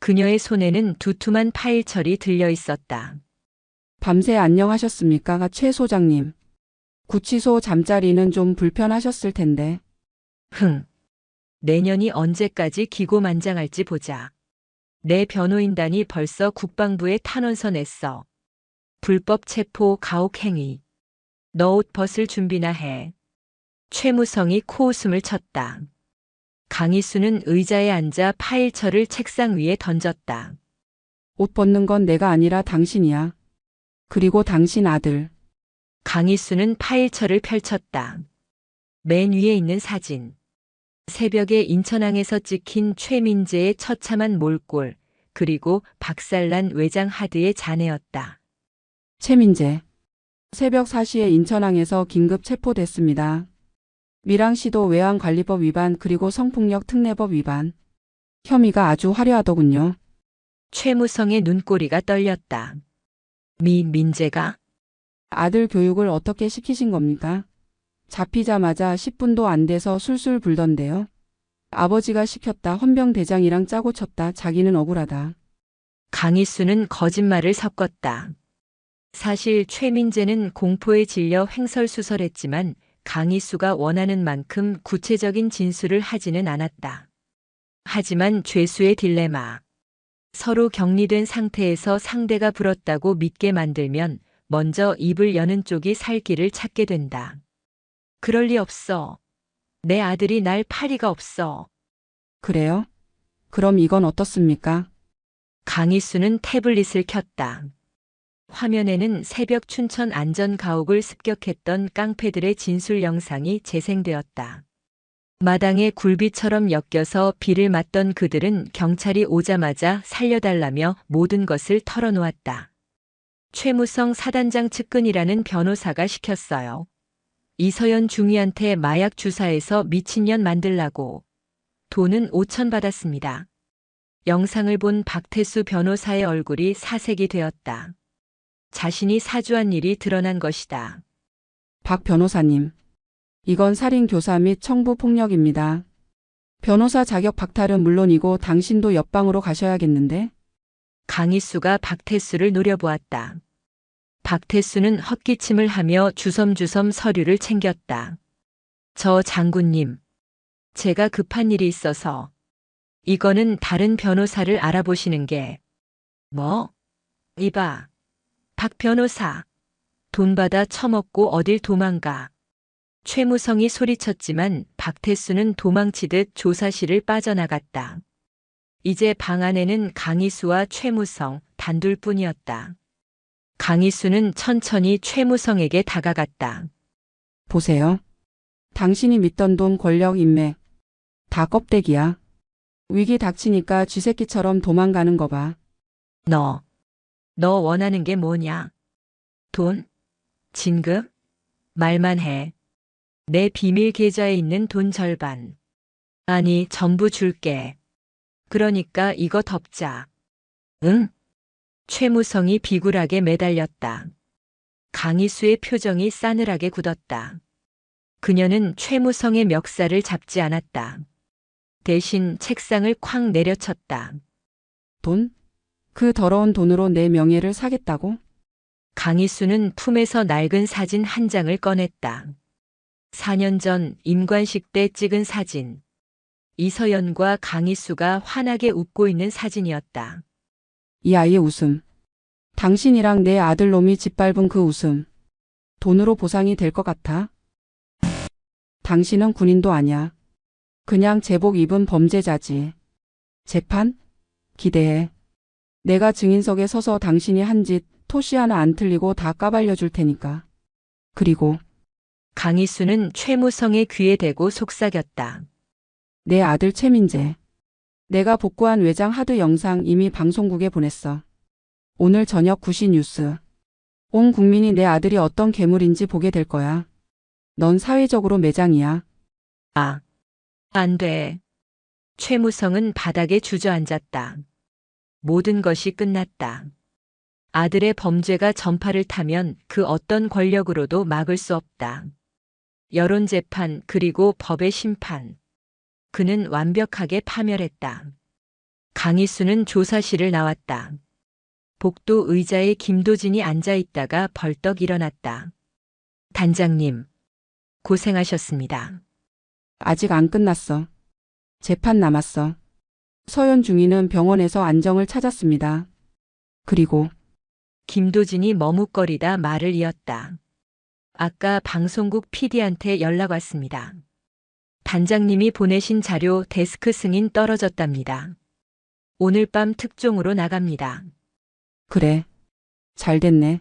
그녀의 손에는 두툼한 파일철이 들려 있었다. 밤새 안녕하셨습니까, 최 소장님. 구치소 잠자리는 좀 불편하셨을 텐데. 흥. 내년이 언제까지 기고만장할지 보자. 내 변호인단이 벌써 국방부에 탄원서 냈어. 불법 체포 가혹행위. 너 옷 벗을 준비나 해. 최무성이 코웃음을 쳤다. 강희수는 의자에 앉아 파일철을 책상 위에 던졌다. 옷 벗는 건 내가 아니라 당신이야. 그리고 당신 아들. 강희수는 파일철을 펼쳤다. 맨 위에 있는 사진. 새벽에 인천항에서 찍힌 최민재의 처참한 몰골, 그리고 박살난 외장 하드의 잔해였다. 최민재. 새벽 4시에 인천항에서 긴급 체포됐습니다. 밀항시도 외환관리법 위반 그리고 성폭력 특례법 위반. 혐의가 아주 화려하더군요. 최무성의 눈꼬리가 떨렸다. 민재가? 아들 교육을 어떻게 시키신 겁니까? 잡히자마자 10분도 안 돼서 술술 불던데요. 아버지가 시켰다. 헌병대장이랑 짜고 쳤다. 자기는 억울하다. 강희수는 거짓말을 섞었다. 사실 최민재는 공포에 질려 횡설수설했지만 강희수가 원하는 만큼 구체적인 진술을 하지는 않았다. 하지만 죄수의 딜레마. 서로 격리된 상태에서 상대가 불었다고 믿게 만들면 먼저 입을 여는 쪽이 살 길을 찾게 된다. 그럴 리 없어. 내 아들이 날 파리가 없어. 그래요? 그럼 이건 어떻습니까? 강희수는 태블릿을 켰다. 화면에는 새벽 춘천 안전가옥을 습격했던 깡패들의 진술 영상이 재생되었다. 마당에 굴비처럼 엮여서 비를 맞던 그들은 경찰이 오자마자 살려달라며 모든 것을 털어놓았다. 최무성 사단장 측근이라는 변호사가 시켰어요. 이서연 중위한테 마약 주사해서 미친년 만들라고. 돈은 5천 받았습니다. 영상을 본 박태수 변호사의 얼굴이 사색이 되었다. 자신이 사주한 일이 드러난 것이다. 박 변호사님. 이건 살인 교사 및 청부 폭력입니다. 변호사 자격 박탈은 물론이고 당신도 옆방으로 가셔야겠는데? 강희수가 박태수를 노려보았다. 박태수는 헛기침을 하며 주섬주섬 서류를 챙겼다. 저 장군님. 제가 급한 일이 있어서. 이거는 다른 변호사를 알아보시는 게. 뭐? 이봐. 박 변호사. 돈 받아 처먹고 어딜 도망가. 최무성이 소리쳤지만 박태수는 도망치듯 조사실을 빠져나갔다. 이제 방 안에는 강희수와 최무성 단둘뿐이었다. 강희수는 천천히 최무성에게 다가갔다. 보세요. 당신이 믿던 돈, 권력, 인맥. 다 껍데기야. 위기 닥치니까 쥐새끼처럼 도망가는 거 봐. 너 원하는 게 뭐냐? 돈? 진급? 말만 해. 내 비밀 계좌에 있는 돈 절반. 아니, 전부 줄게. 그러니까 이거 덮자. 응? 최무성이 비굴하게 매달렸다. 강희수의 표정이 싸늘하게 굳었다. 그녀는 최무성의 멱살을 잡지 않았다. 대신 책상을 쾅 내려쳤다. 돈? 그 더러운 돈으로 내 명예를 사겠다고? 강희수는 품에서 낡은 사진 한 장을 꺼냈다. 4년 전 임관식 때 찍은 사진. 이서연과 강희수가 환하게 웃고 있는 사진이었다. 이 아이의 웃음. 당신이랑 내 아들놈이 짓밟은 그 웃음. 돈으로 보상이 될 것 같아? 당신은 군인도 아니야. 그냥 제복 입은 범죄자지. 재판? 기대해. 내가 증인석에 서서 당신이 한 짓 토시 하나 안 틀리고 다 까발려 줄 테니까. 그리고 강희수는 최무성의 귀에 대고 속삭였다. 내 아들 최민재. 내가 복구한 외장 하드 영상 이미 방송국에 보냈어. 오늘 저녁 9시 뉴스. 온 국민이 내 아들이 어떤 괴물인지 보게 될 거야. 넌 사회적으로 매장이야. 아, 안 돼. 최무성은 바닥에 주저앉았다. 모든 것이 끝났다. 아들의 범죄가 전파를 타면 그 어떤 권력으로도 막을 수 없다. 여론재판 그리고 법의 심판. 그는 완벽하게 파멸했다. 강희수는 조사실을 나왔다. 복도 의자에 김도진이 앉아 있다가 벌떡 일어났다. 단장님, 고생하셨습니다. 아직 안 끝났어. 재판 남았어. 서현 중위는 병원에서 안정을 찾았습니다. 그리고 김도진이 머뭇거리다 말을 이었다. 아까 방송국 PD한테 연락 왔습니다. 단장님이 보내신 자료 데스크 승인 떨어졌답니다. 오늘 밤 특종으로 나갑니다. 그래. 잘 됐네.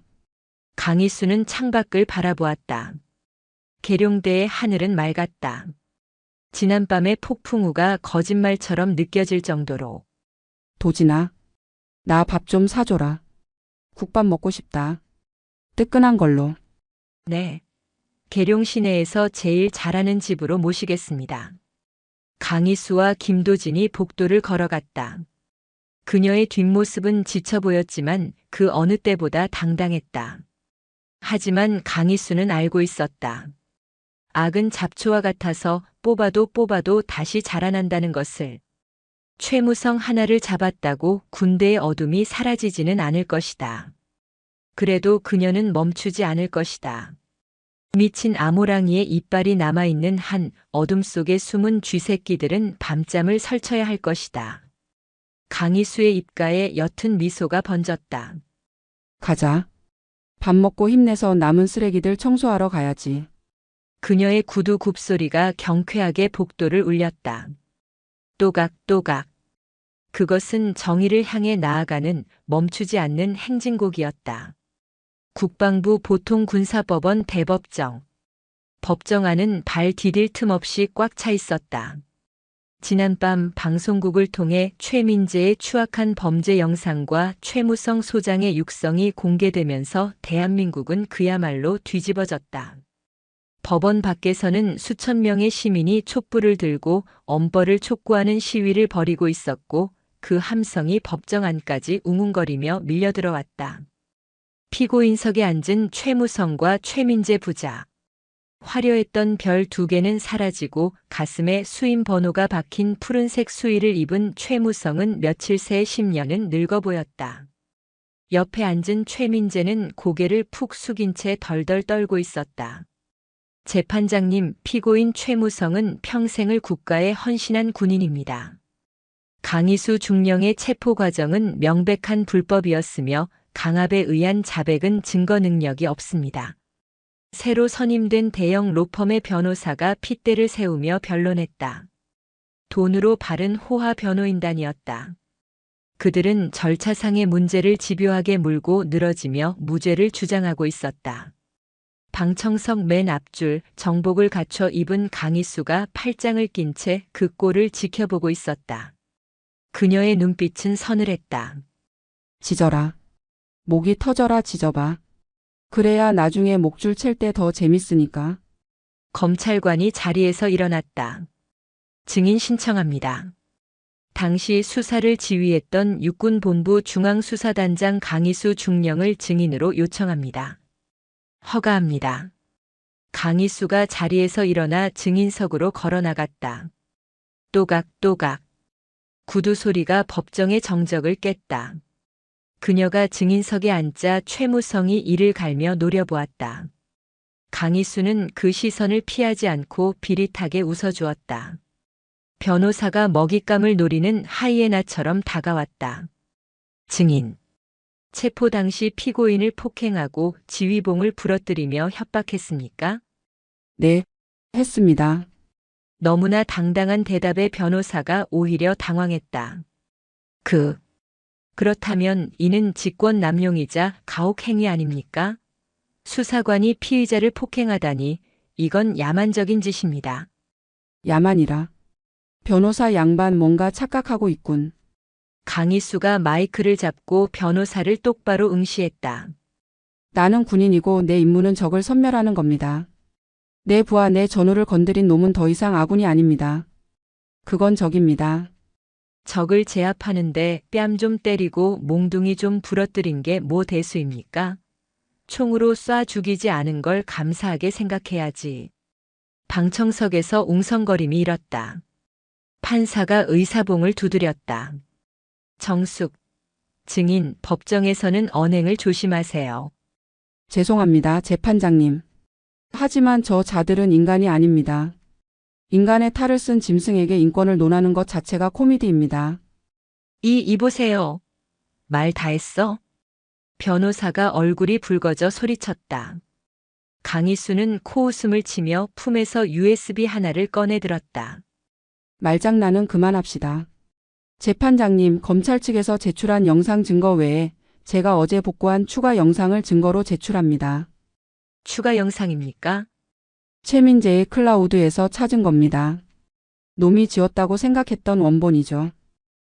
강희수는 창밖을 바라보았다. 계룡대의 하늘은 맑았다. 지난밤의 폭풍우가 거짓말처럼 느껴질 정도로. 도진아. 나 밥 좀 사줘라. 국밥 먹고 싶다. 뜨끈한 걸로. 네. 계룡 시내에서 제일 잘하는 집으로 모시겠습니다. 강희수와 김도진이 복도를 걸어갔다. 그녀의 뒷모습은 지쳐 보였지만 그 어느 때보다 당당했다. 하지만 강희수는 알고 있었다. 악은 잡초와 같아서 뽑아도 다시 자라난다는 것을. 최무성 하나를 잡았다고 군대의 어둠이 사라지지는 않을 것이다. 그래도 그녀는 멈추지 않을 것이다. 미친 아모랑이의 이빨이 남아있는 한 어둠 속에 숨은 쥐새끼들은 밤잠을 설쳐야 할 것이다. 강희수의 입가에 옅은 미소가 번졌다. 가자. 밥 먹고 힘내서 남은 쓰레기들 청소하러 가야지. 그녀의 구두 굽소리가 경쾌하게 복도를 울렸다. 또각또각. 그것은 정의를 향해 나아가는 멈추지 않는 행진곡이었다. 국방부 보통군사법원 대법정. 법정 안은 발 디딜 틈 없이 꽉 차 있었다. 지난밤 방송국을 통해 최민재의 추악한 범죄 영상과 최무성 소장의 육성이 공개되면서 대한민국은 그야말로 뒤집어졌다. 법원 밖에서는 수천 명의 시민이 촛불을 들고 엄벌을 촉구하는 시위를 벌이고 있었고 그 함성이 법정 안까지 웅웅거리며 밀려들어왔다. 피고인석에 앉은 최무성과 최민재 부자. 화려했던 별 2개는 사라지고 가슴에 수임 번호가 박힌 푸른색 수의를 입은 최무성은 며칠 새 10년은 늙어 보였다. 옆에 앉은 최민재는 고개를 푹 숙인 채 덜덜 떨고 있었다. 재판장님, 피고인 최무성은 평생을 국가에 헌신한 군인입니다. 강희수 중령의 체포 과정은 명백한 불법이었으며 강압에 의한 자백은 증거 능력이 없습니다. 새로 선임된 대형 로펌의 변호사가 핏대를 세우며 변론했다. 돈으로 바른 호화 변호인단이었다. 그들은 절차상의 문제를 집요하게 물고 늘어지며 무죄를 주장하고 있었다. 방청석 맨 앞줄 정복을 갖춰 입은 강희수가 팔짱을 낀 채 그 꼴을 지켜보고 있었다. 그녀의 눈빛은 서늘했다. 짖어라. 목이 터져라 짖어봐. 그래야 나중에 목줄 챌 때 더 재밌으니까. 검찰관이 자리에서 일어났다. 증인 신청합니다. 당시 수사를 지휘했던 육군본부 중앙수사단장 강희수 중령을 증인으로 요청합니다. 허가합니다. 강희수가 자리에서 일어나 증인석으로 걸어나갔다. 또각또각. 구두 소리가 법정의 정적을 깼다. 그녀가 증인석에 앉자 최무성이 이를 갈며 노려보았다. 강희수는 그 시선을 피하지 않고 비릿하게 웃어주었다. 변호사가 먹잇감을 노리는 하이에나처럼 다가왔다. 증인. 체포 당시 피고인을 폭행하고 지휘봉을 부러뜨리며 협박했습니까? 네, 했습니다. 너무나 당당한 대답에 변호사가 오히려 당황했다. 그렇다면 이는 직권남용이자 가혹행위 아닙니까? 수사관이 피의자를 폭행하다니 이건 야만적인 짓입니다. 야만이라. 변호사 양반 뭔가 착각하고 있군. 강희수가 마이크를 잡고 변호사를 똑바로 응시했다. 나는 군인이고 내 임무는 적을 섬멸하는 겁니다. 내 부하 내 전우를 건드린 놈은 더 이상 아군이 아닙니다. 그건 적입니다. 적을 제압하는데 뺨 좀 때리고 몽둥이 좀 부러뜨린 게 뭐 대수입니까? 총으로 쏴 죽이지 않은 걸 감사하게 생각해야지. 방청석에서 웅성거림이 일었다. 판사가 의사봉을 두드렸다. 정숙. 증인, 법정에서는 언행을 조심하세요. 죄송합니다, 재판장님. 하지만 저 자들은 인간이 아닙니다. 인간의 탈을 쓴 짐승에게 인권을 논하는 것 자체가 코미디입니다. 이보세요. 말 다 했어? 변호사가 얼굴이 붉어져 소리쳤다. 강희수는 코웃음을 치며 품에서 USB 하나를 꺼내 들었다. 말장난은 그만합시다. 재판장님, 검찰 측에서 제출한 영상 증거 외에 제가 어제 복구한 추가 영상을 증거로 제출합니다. 추가 영상입니까? 최민재의 클라우드에서 찾은 겁니다. 놈이 지었다고 생각했던 원본이죠.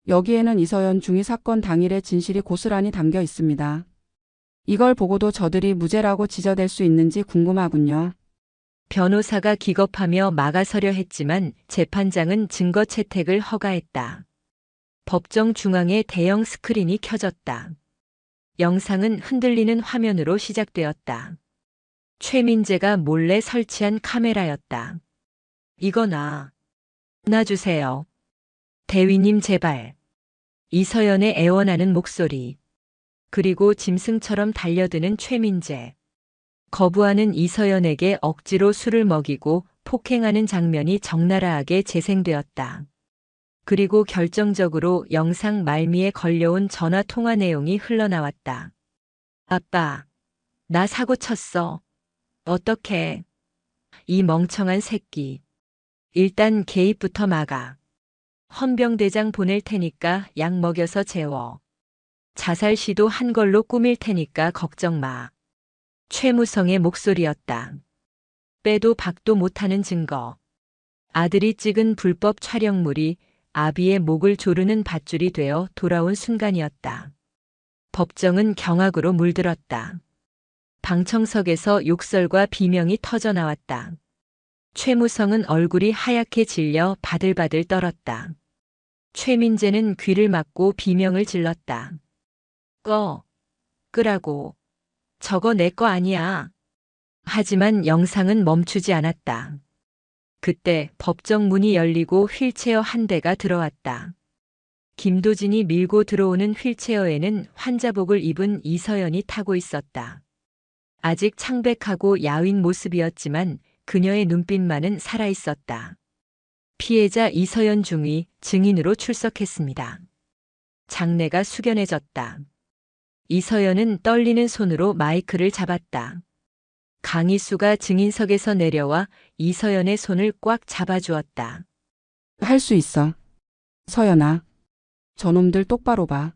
여기에는 이서연 중위 사건 당일의 진실이 고스란히 담겨 있습니다. 이걸 보고도 저들이 무죄라고 지저댈 수 있는지 궁금하군요. 변호사가 기겁하며 막아서려 했지만 재판장은 증거 채택을 허가했다. 법정 중앙에 대형 스크린이 켜졌다. 영상은 흔들리는 화면으로 시작되었다. 최민재가 몰래 설치한 카메라였다. 이거 놔주세요. 대위님 제발. 이서연의 애원하는 목소리. 그리고 짐승처럼 달려드는 최민재. 거부하는 이서연에게 억지로 술을 먹이고 폭행하는 장면이 적나라하게 재생되었다. 그리고 결정적으로 영상 말미에 걸려온 전화 통화 내용이 흘러나왔다. 아빠, 나 사고 쳤어. 어떡해. 이 멍청한 새끼. 일단 개입부터 막아. 헌병대장 보낼 테니까 약 먹여서 재워. 자살 시도 한 걸로 꾸밀 테니까 걱정 마. 최무성의 목소리였다. 빼도 박도 못하는 증거. 아들이 찍은 불법 촬영물이 아비의 목을 조르는 밧줄이 되어 돌아온 순간이었다. 법정은 경악으로 물들었다. 방청석에서 욕설과 비명이 터져 나왔다. 최무성은 얼굴이 하얗게 질려 바들바들 떨었다. 최민재는 귀를 막고 비명을 질렀다. 끄라고. 저거 내 거 아니야. 하지만 영상은 멈추지 않았다. 그때 법정 문이 열리고 휠체어 한 대가 들어왔다. 김도진이 밀고 들어오는 휠체어에는 환자복을 입은 이서연이 타고 있었다. 아직 창백하고 야윈 모습이었지만 그녀의 눈빛만은 살아있었다. 피해자 이서연 중위 증인으로 출석했습니다. 장내가 숙연해졌다. 이서연은 떨리는 손으로 마이크를 잡았다. 강희수가 증인석에서 내려와 이서연의 손을 꽉 잡아주었다. 할 수 있어. 서연아. 저놈들 똑바로 봐.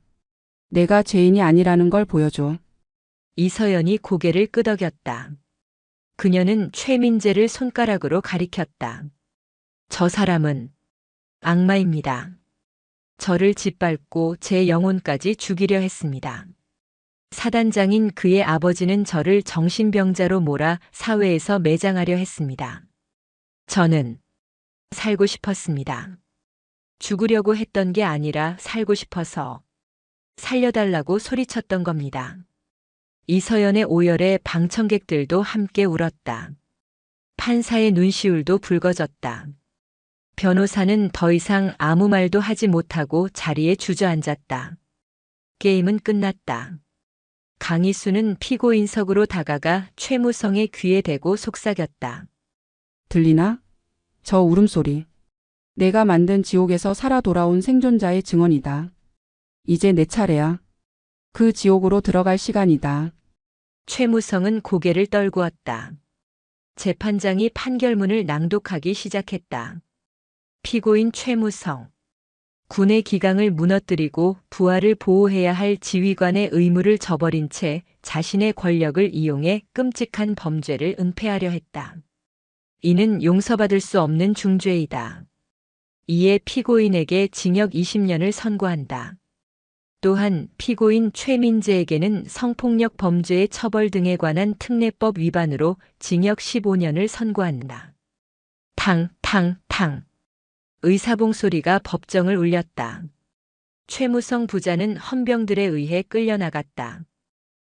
내가 죄인이 아니라는 걸 보여줘. 이서연이 고개를 끄덕였다. 그녀는 최민재를 손가락으로 가리켰다. 저 사람은 악마입니다. 저를 짓밟고 제 영혼까지 죽이려 했습니다. 사단장인 그의 아버지는 저를 정신병자로 몰아 사회에서 매장하려 했습니다. 저는 살고 싶었습니다. 죽으려고 했던 게 아니라 살고 싶어서 살려달라고 소리쳤던 겁니다. 이서연의 오열에 방청객들도 함께 울었다. 판사의 눈시울도 붉어졌다. 변호사는 더 이상 아무 말도 하지 못하고 자리에 주저앉았다. 게임은 끝났다. 강희수는 피고인석으로 다가가 최무성의 귀에 대고 속삭였다. 들리나? 저 울음소리. 내가 만든 지옥에서 살아 돌아온 생존자의 증언이다. 이제 내 차례야. 그 지옥으로 들어갈 시간이다. 최무성은 고개를 떨구었다. 재판장이 판결문을 낭독하기 시작했다. 피고인 최무성. 군의 기강을 무너뜨리고 부하를 보호해야 할 지휘관의 의무를 저버린 채 자신의 권력을 이용해 끔찍한 범죄를 은폐하려 했다. 이는 용서받을 수 없는 중죄이다. 이에 피고인에게 징역 20년을 선고한다. 또한 피고인 최민재에게는 성폭력 범죄의 처벌 등에 관한 특례법 위반으로 징역 15년을 선고한다. 탕, 탕, 탕. 의사봉 소리가 법정을 울렸다. 최무성 부자는 헌병들에 의해 끌려나갔다.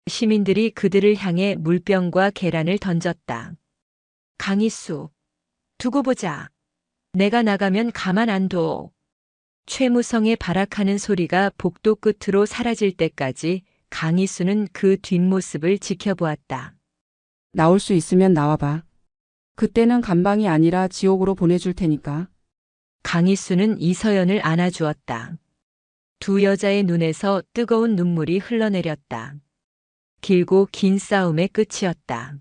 시민들이 그들을 향해 물병과 계란을 던졌다. 강희수, 두고 보자. 내가 나가면 가만 안 둬. 최무성의 발악하는 소리가 복도 끝으로 사라질 때까지 강희수는 그 뒷모습을 지켜보았다. 나올 수 있으면 나와봐. 그때는 감방이 아니라 지옥으로 보내줄 테니까. 강희수는 이서연을 안아주었다. 두 여자의 눈에서 뜨거운 눈물이 흘러내렸다. 길고 긴 싸움의 끝이었다.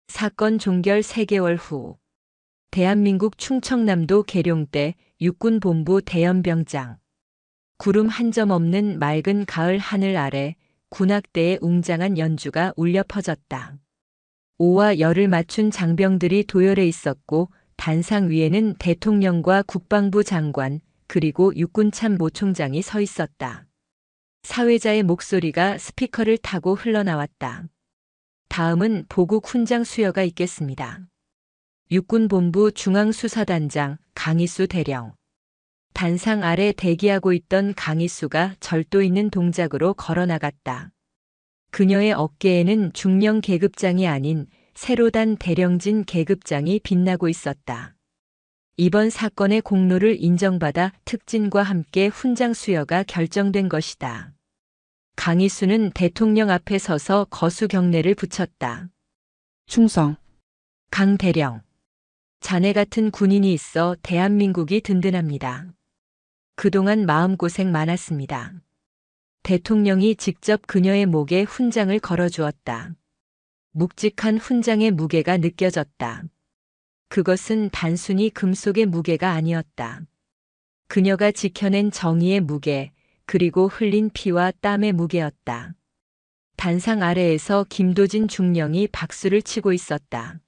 사건 종결 3개월 후 대한민국 충청남도 계룡대 육군본부 대연병장. 구름 한 점 없는 맑은 가을 하늘 아래 군악대의 웅장한 연주가 울려 퍼졌다. 오와 열을 맞춘 장병들이 도열해 있었고 단상 위에는 대통령과 국방부 장관 그리고 육군참모총장이 서 있었다. 사회자의 목소리가 스피커를 타고 흘러나왔다. 다음은 보국 훈장 수여가 있겠습니다. 육군본부 중앙수사단장 강희수 대령. 단상 아래 대기하고 있던 강희수가 절도 있는 동작으로 걸어나갔다. 그녀의 어깨에는 중령 계급장이 아닌 새로 단 대령진 계급장이 빛나고 있었다. 이번 사건의 공로를 인정받아 특진과 함께 훈장 수여가 결정된 것이다. 강희수는 대통령 앞에 서서 거수 경례를 붙였다. 충성. 강 대령. 자네 같은 군인이 있어 대한민국이 든든합니다. 그동안 마음고생 많았습니다. 대통령이 직접 그녀의 목에 훈장을 걸어주었다. 묵직한 훈장의 무게가 느껴졌다. 그것은 단순히 금속의 무게가 아니었다. 그녀가 지켜낸 정의의 무게, 그리고 흘린 피와 땀의 무게였다. 단상 아래에서 김도진 중령이 박수를 치고 있었다.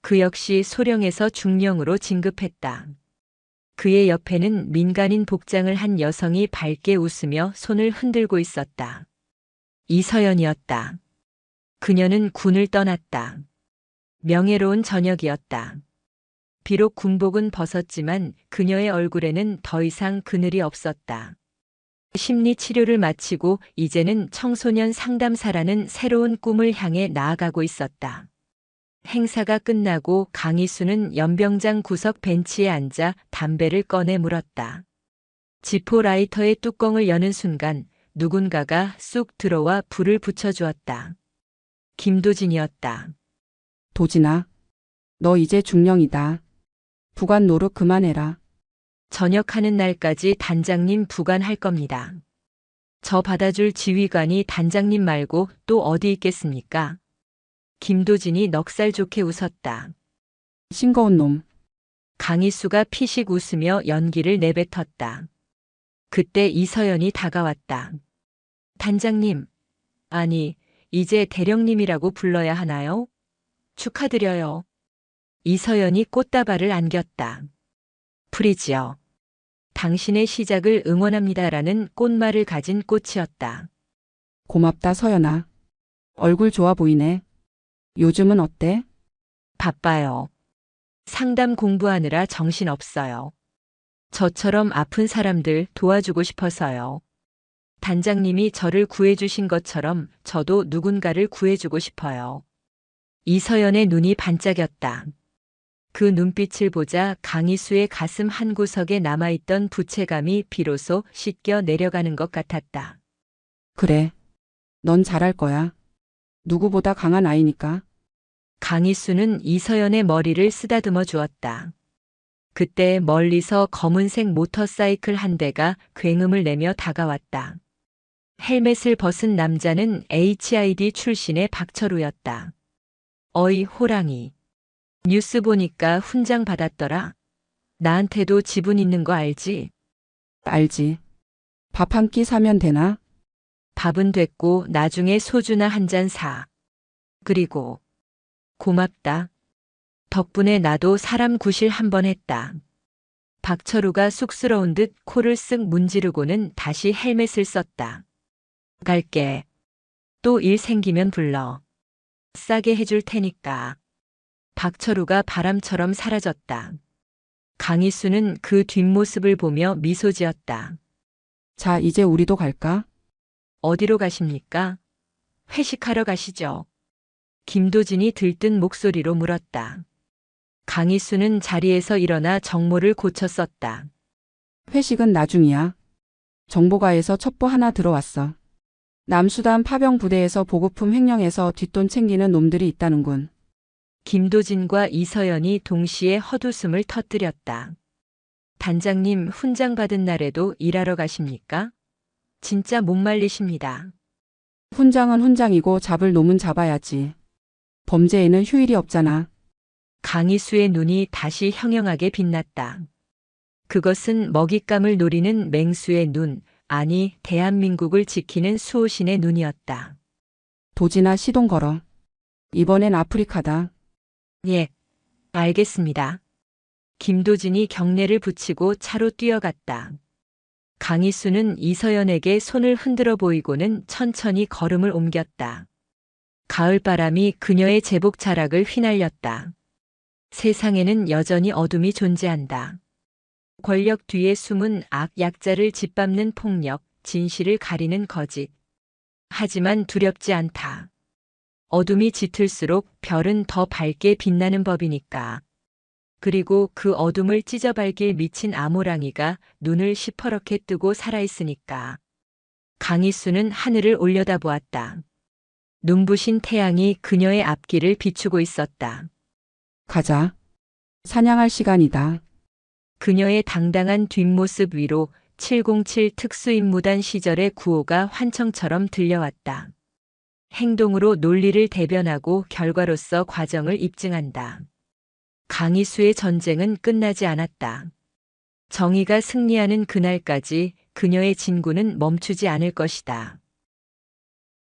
그 역시 소령에서 중령으로 진급했다. 그의 옆에는 민간인 복장을 한 여성이 밝게 웃으며 손을 흔들고 있었다. 이서연이었다. 그녀는 군을 떠났다. 명예로운 저녁이었다. 비록 군복은 벗었지만 그녀의 얼굴에는 더 이상 그늘이 없었다. 심리 치료를 마치고 이제는 청소년 상담사라는 새로운 꿈을 향해 나아가고 있었다. 행사가 끝나고 강희수는 연병장 구석 벤치에 앉아 담배를 꺼내 물었다. 지포 라이터의 뚜껑을 여는 순간 누군가가 쑥 들어와 불을 붙여주었다. 김도진이었다. 도진아. 너 이제 중령이다. 부관 노릇 그만해라. 전역하는 날까지 단장님 부관할 겁니다. 저 받아줄 지휘관이 단장님 말고 또 어디 있겠습니까? 김도진이 넉살 좋게 웃었다. 싱거운 놈. 강희수가 피식 웃으며 연기를 내뱉었다. 그때 이서연이 다가왔다. 단장님, 아니, 이제 대령님이라고 불러야 하나요? 축하드려요. 이서연이 꽃다발을 안겼다. 프리지어. 당신의 시작을 응원합니다라는 꽃말을 가진 꽃이었다. 고맙다 서연아. 얼굴 좋아 보이네. 요즘은 어때? 바빠요. 상담 공부하느라 정신없어요. 저처럼 아픈 사람들 도와주고 싶어서요. 단장님이 저를 구해주신 것처럼 저도 누군가를 구해주고 싶어요. 이서연의 눈이 반짝였다. 그 눈빛을 보자 강희수의 가슴 한구석에 남아있던 부채감이 비로소 씻겨 내려가는 것 같았다. 그래. 넌 잘할 거야. 누구보다 강한 아이니까. 강희수는 이서연의 머리를 쓰다듬어 주었다. 그때 멀리서 검은색 모터사이클 한 대가 굉음을 내며 다가왔다. 헬멧을 벗은 남자는 HID 출신의 박철우였다. 어이 호랑이. 뉴스 보니까 훈장 받았더라. 나한테도 지분 있는 거 알지? 알지. 밥 한 끼 사면 되나? 밥은 됐고 나중에 소주나 한 잔 사. 그리고 고맙다. 덕분에 나도 사람 구실 한 번 했다. 박철우가 쑥스러운 듯 코를 쓱 문지르고는 다시 헬멧을 썼다. 갈게. 또 일 생기면 불러. 싸게 해줄 테니까. 박철우가 바람처럼 사라졌다. 강희수는 그 뒷모습을 보며 미소 지었다. 자, 이제 우리도 갈까? 어디로 가십니까? 회식하러 가시죠. 김도진이 들뜬 목소리로 물었다. 강희수는 자리에서 일어나 정모를 고쳐 썼다. 회식은 나중이야. 정보가에서 첩보 하나 들어왔어. 남수단 파병 부대에서 보급품 횡령해서 뒷돈 챙기는 놈들이 있다는군. 김도진과 이서연이 동시에 헛웃음을 터뜨렸다. 단장님 훈장 받은 날에도 일하러 가십니까? 진짜 못 말리십니다. 훈장은 훈장이고 잡을 놈은 잡아야지. 범죄에는 휴일이 없잖아. 강희수의 눈이 다시 형형하게 빛났다. 그것은 먹잇감을 노리는 맹수의 눈, 아니 대한민국을 지키는 수호신의 눈이었다. 도지나 시동 걸어. 이번엔 아프리카다. 예, 알겠습니다. 김도진이 경례를 붙이고 차로 뛰어갔다. 강희수는 이서연에게 손을 흔들어 보이고는 천천히 걸음을 옮겼다. 가을바람이 그녀의 제복 자락을 휘날렸다. 세상에는 여전히 어둠이 존재한다. 권력 뒤에 숨은 악, 약자를 짓밟는 폭력, 진실을 가리는 거짓. 하지만 두렵지 않다. 어둠이 짙을수록 별은 더 밝게 빛나는 법이니까. 그리고 그 어둠을 찢어발길 미친 아모랑이가 눈을 시퍼렇게 뜨고 살아있으니까. 강희수는 하늘을 올려다보았다. 눈부신 태양이 그녀의 앞길을 비추고 있었다. 가자. 사냥할 시간이다. 그녀의 당당한 뒷모습 위로 707 특수임무단 시절의 구호가 환청처럼 들려왔다. 행동으로 논리를 대변하고 결과로서 과정을 입증한다. 강희수의 전쟁은 끝나지 않았다. 정의가 승리하는 그날까지 그녀의 진군은 멈추지 않을 것이다.